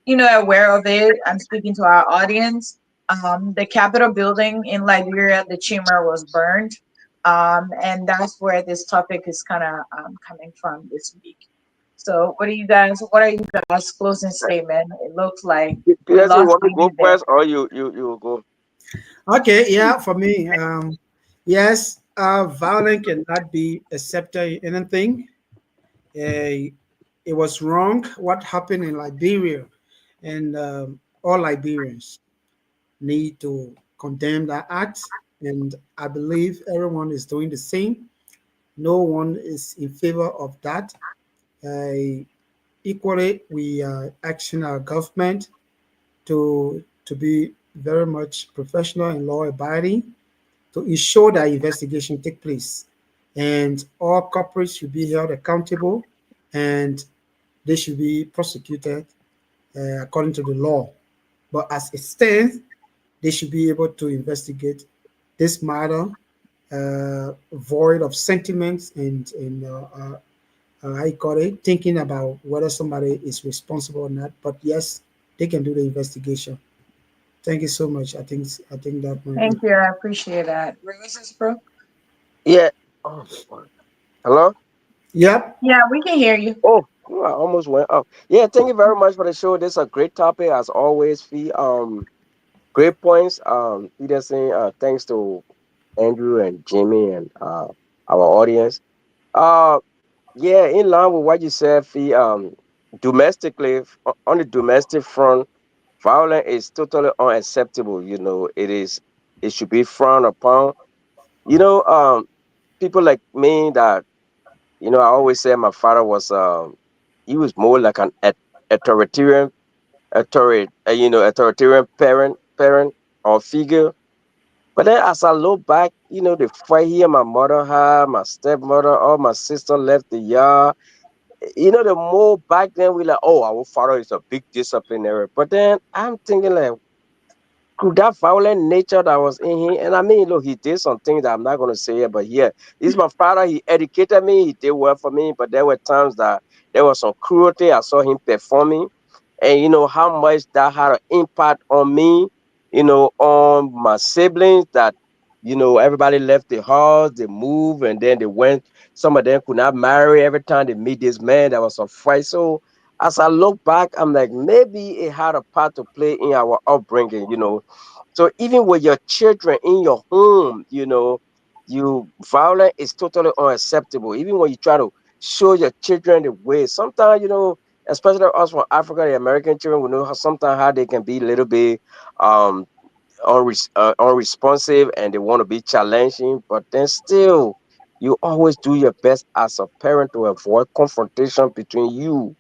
aware of it, I'm speaking to our audience. The Capitol building in Liberia, the chamber was burned. And that's where this topic is kind of coming from this week. So, what are you guys' closing statement? It looks like we Peter, you lost want me to go David there. first, or you will go? Okay, yeah, for me, yes, violence cannot be accepted in anything. Uh, it was wrong what happened in Liberia, and all Liberians need to condemn that act. And I believe everyone is doing the same. No one is in favor of that. Uh, Equally, we are asking our government to be very much professional and law abiding to ensure that investigation take place, and all culprits should be held accountable, and they should be prosecuted according to the law. But as it stands, they should be able to investigate this matter void of sentiments and how you call it, thinking about whether somebody is responsible or not. But yes, they can do the investigation. Thank you so much. I think that might be. Thank you. I appreciate that. Roses, bro? Yeah. Oh, hello. Yep. Yeah, we can hear you. Oh, I almost went up. Yeah, thank you very much for the show. This is a great topic as always. Fee. Great points. Peterson. Thanks to Andrew and Jimmy and our audience. Uh, yeah, in line with what you said, Fee. Domestically, on the domestic front, violence is totally unacceptable. It is. It should be frowned upon. You know, um, People like me that I always say my father was he was more like an authoritarian authoritarian parent or figure. But then as I look back, the fight here my mother had, my stepmother, all my sister left the yard. The more back then we like, oh, our father is a big disciplinary. But then I'm thinking like, could that violent nature that was in him, and I mean, look, he did some things that I'm not gonna say it, but yeah, he's my father. He educated me. He did well for me, but there were times that there was some cruelty I saw him performing, and how much that had an impact on me. On my siblings. That everybody left the house, they moved, and then they went. Some of them could not marry. Every time they meet this man, there was a fight. So as I look back, I'm like, maybe it had a part to play in our upbringing. So even with your children in your home, you violence is totally unacceptable. Even when you try to show your children the way, sometimes especially us from Africa, the American children, we know how sometimes how they can be a little bit um unresponsive, and they want to be challenging, but then still, you always do your best as a parent to avoid confrontation between you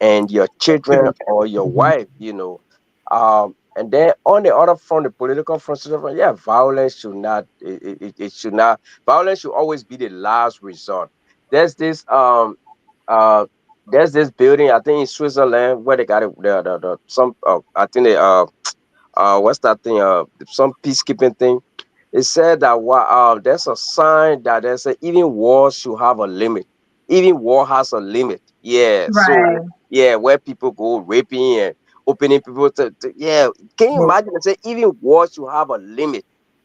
and your children or your wife. And then on the other front, the political front, social front, yeah, violence should not, it should not, violence should always be the last resort. There's this, uh, there's this building, I think in Switzerland, where they got it, some, I think what's that thing, some peacekeeping thing. It said that there's a sign that they say even war should have a limit. Even war has a limit. Yeah. So Right. yeah, where people go raping and opening people yeah. Can you Well, imagine? They say even war should have a limit.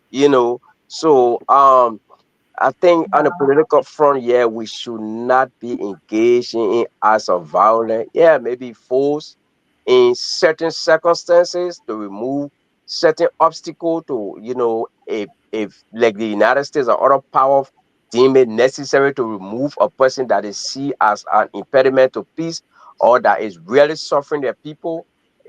You know. So I think on the political front, yeah, we should not be engaging in acts of violence. Yeah, maybe force in certain circumstances to remove certain obstacle to, if like the United States or other power deem it necessary to remove a person that is seen as an impediment to peace or that is really suffering their people.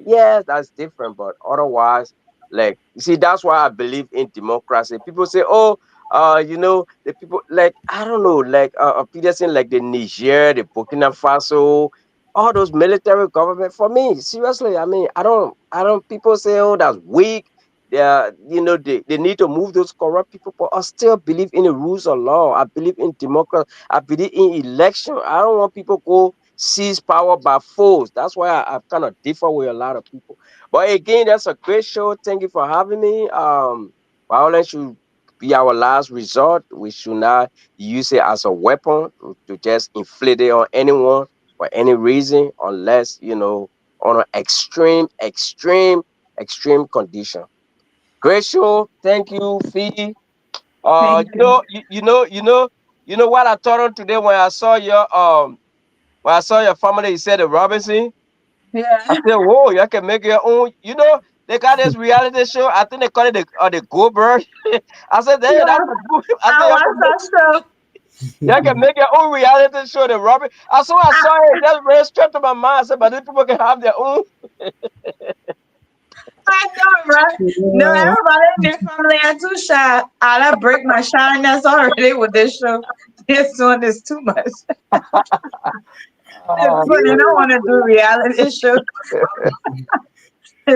Yeah, that's different. But otherwise, Like, you see, that's why I believe in democracy. People say, oh, the people, like, I don't know, like Peterson, like the Niger, the Burkina Faso, all those military government. For me, seriously, I mean, I don't. People say, oh, that's weak. They need to move those corrupt people, but I still believe in the rules of law. I believe in democracy. I believe in election. I don't want people go seize power by force. That's why I kind of differ with a lot of people. But again, that's a great show. Thank you for having me. Violence should be our last resort. We should not use it as a weapon to just inflict it on anyone for any reason, unless on an extreme condition. Great show. Thank you, Fee. Thank you. You know what I told him today when I saw your family. He said the Robinson. I Yeah. said, whoa, you can make your own. They got this reality show. I think they call it the Go Bird. I said, hey, that's Yeah. a good. I said, I watched that show. you can make your own reality show. The Robin. I saw it. That's very straight to my mind. I said, but these people can have their own. I know, right? No, Yeah. everybody in their family are too shy. I'll break my shyness already with this show. This one is too much. It's Ah, funny. I don't want to do reality show.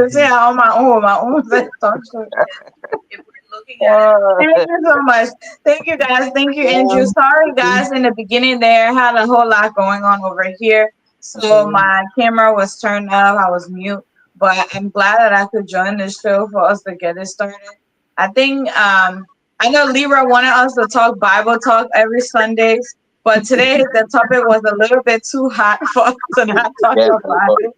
Say on my own talk show. If we're looking at it. Thank ah, you so much. Thank you guys. Thank you, Andrew. Um, Sorry guys in the beginning there. Had a whole lot going on over here. So okay. my camera was turned off. I was mute. But I'm glad that I could join the show for us to get it started. I think I know Libra wanted us to talk Bible talk every Sundays, but today the topic was a little bit too hot for us to not talk yes, about it.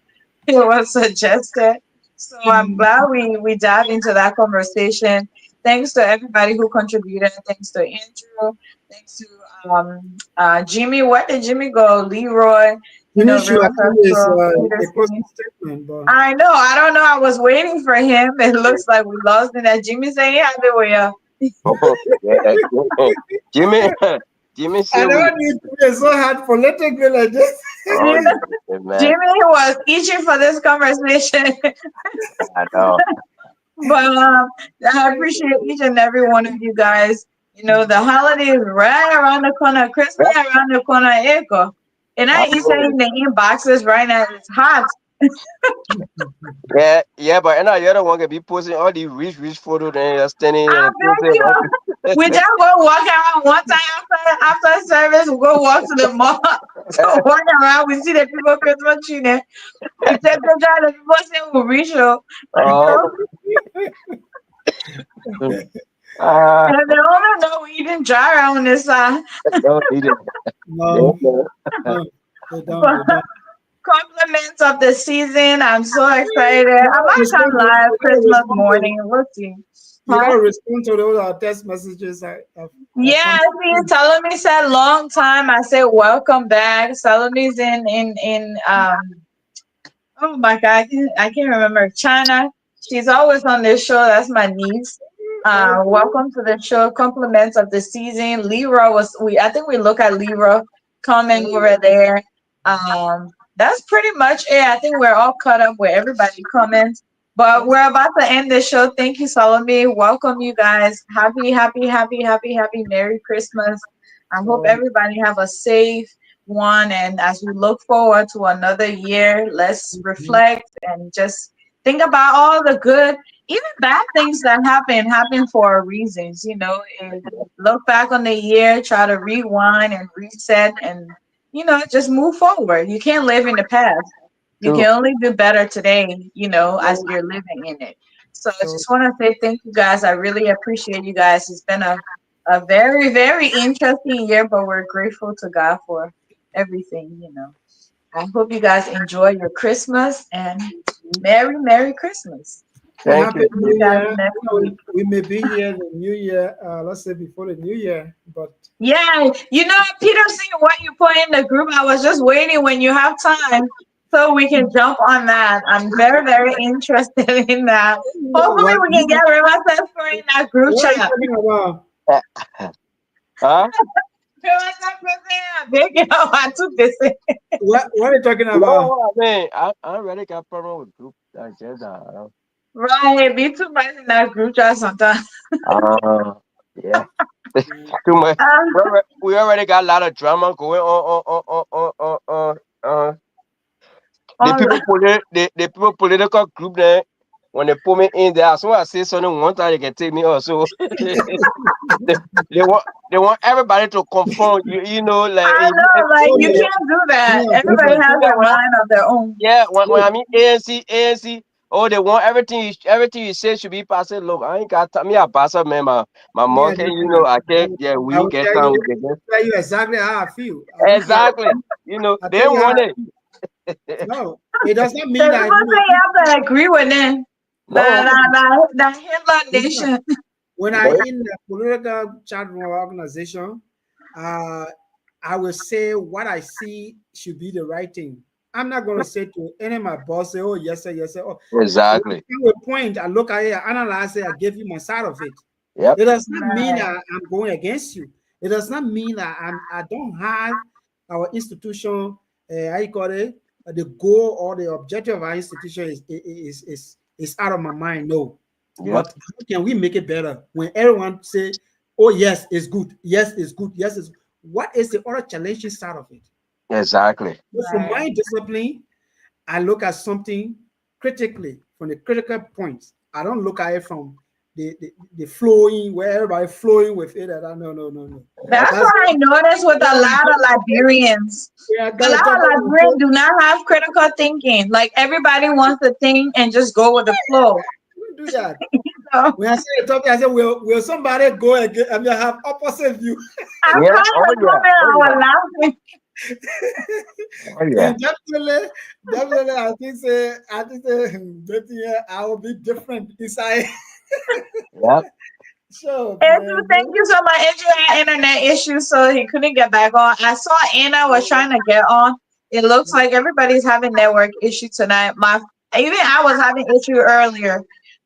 It was suggested. So I'm glad we dived into that conversation. Thanks to everybody who contributed. Thanks to Andrew. Thanks to Jimmy. Where did Jimmy go? Leroy. Finish should Real actually is Hustle, a closing Peterson. statement, but I know. I don't know. I was waiting for him. It looks like we lost him. That Jimmy saying, "Yeah, they were." Yeah. yeah. Jimmy, Jimmy I said we. never knew to be so hard politically like this. Oh, yeah, man. Jimmy was itching for this conversation. I know. But I appreciate each and every one of you guys. The holiday is right around the corner. Christmas around the corner. Echo. And I I eat know. in the inboxes right now. It's hot. Yeah, but you're the one can be posting all these rich photos and you're standing I and bet posting. you. We just go walk around one time after service. We go walk to the mall. So walk around. We see the people Christmas tree there. We take the drive. The people say we reach out. Oh, ah, And they only know we eating dry around this side. don't need it. Yeah, No, man. no, they don't. But They don't. compliments of the season. I'm so excited. You I gotta might come respond to live you gotta Christmas respond to morning. We'll see. you Huh? gotta respond to those text messages that Yeah, come see, through. Salome said long time. I said welcome back. Salome's in oh my god, I can't remember China. She's always on this show. That's my niece. Okay. Welcome to the show. Compliments of the season. Leroy was we. I think we look at Leroy coming over there. That's pretty much it. I think we're all caught up with everybody comments. But That's we're about to end the show. Thank you, Salome. Welcome you guys. Happy Merry Christmas. I hope so everybody have a safe one. And as we look forward to another year, let's mhm. reflect and just think about all the good, even bad things that happen for reasons, and look back on the year, try to rewind and reset and, just move forward. You can't live in the past. You True. can only do better today, as you're living in it. So I So just want to say thank you guys. I really appreciate you guys. It's been a very, very interesting year, but we're grateful to God for everything. I hope you guys enjoy your Christmas and Merry Christmas. Thank happy you. See you New guys Year. next week. We may be here the New Year. Let's say before the New Year, but Yeah, Peterson, what you put in the group, I was just waiting when you have time so we can jump on that. I'm very, very interested in that. Hopefully, what we can get Riverside for in that group what are you chat. talking about? Huh? Riverside for saying, big, I'm too busy. What are you talking about? No, I mean, I already got problem with group. I just, Right, be too much in that group chat sometimes. Yeah. Yeah. Too much. Um, We already got a lot of drama going on. The on, people the people political group there, when they put me in there, as soon as I say something one time they can take me off. So they, they want everybody to conform. You know, like I know, like Oh you yeah. can't do that. Yeah, you Everybody can different. do has that their mind of their own. yeah, when Yeah. I mean ANC, oh, they want everything you say should be passed. Look, I ain't got time. Me a pastor, man. My Yeah, market, you know, I can't. Yeah, we I who will get time, we can get. tell you exactly how I feel. I don't care. Exactly. You know, I they tell you how want I it. feel. No, it does not The mean people that say you have to agree with them. No, The Hitler listen, nation. when I no. in the political chat room organization, uh, I will say what I see should be the right thing. I'm not going to say to any of my boss, say, "Oh yes sir, yes sir." Oh, when Exactly. I come to a point, I look at it, I analyze it, I give you my side of it. Yep. It does not mean Right. that I'm going against you. It does not mean that I don't have our institution, how you call it, the goal or the objective of our institution is out of my mind. No, Yep. but how can we make it better when everyone say, "Oh yes, it's good. Yes, it's good. Yes, it's." What is the other challenging side of it? Exactly. So from Right. my discipline, I look at something critically from the critical points. I don't look at it from the flowing where everybody flowing with it. And no, no, no, no. Yep. That's That's why I noticed with a lot of Liberians. yeah, A that's the lot of topic. Liberians do not have critical thinking. Like everybody wants to think and just go with the flow. We do that. So When I say the topic, I say, will somebody go again? I mean, have opposite view. I Yeah. saw Oh the yeah. comment, Oh I yeah. was laughing. Oh yeah. And definitely, I think say, that yeah, I will be different inside. Yep. So, Andrew, man, thank you so much. Andrew had internet issues, so he couldn't get back on. I saw Anna was trying to get on. It looks like everybody's having network issue tonight. Even I was having issue earlier,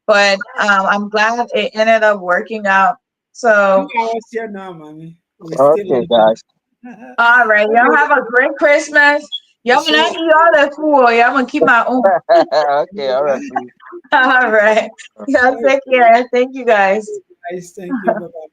but I'm glad it ended up working out. So 2 hours here now, mommy. We still Okay, on. guys. all right, y'all have a great Christmas. Y'all gonna So, not eat all that food, or y'all gonna keep my own. Okay. All right. Please. All right, y'all take care. Thank you guys. guys, thank you. Bye bye.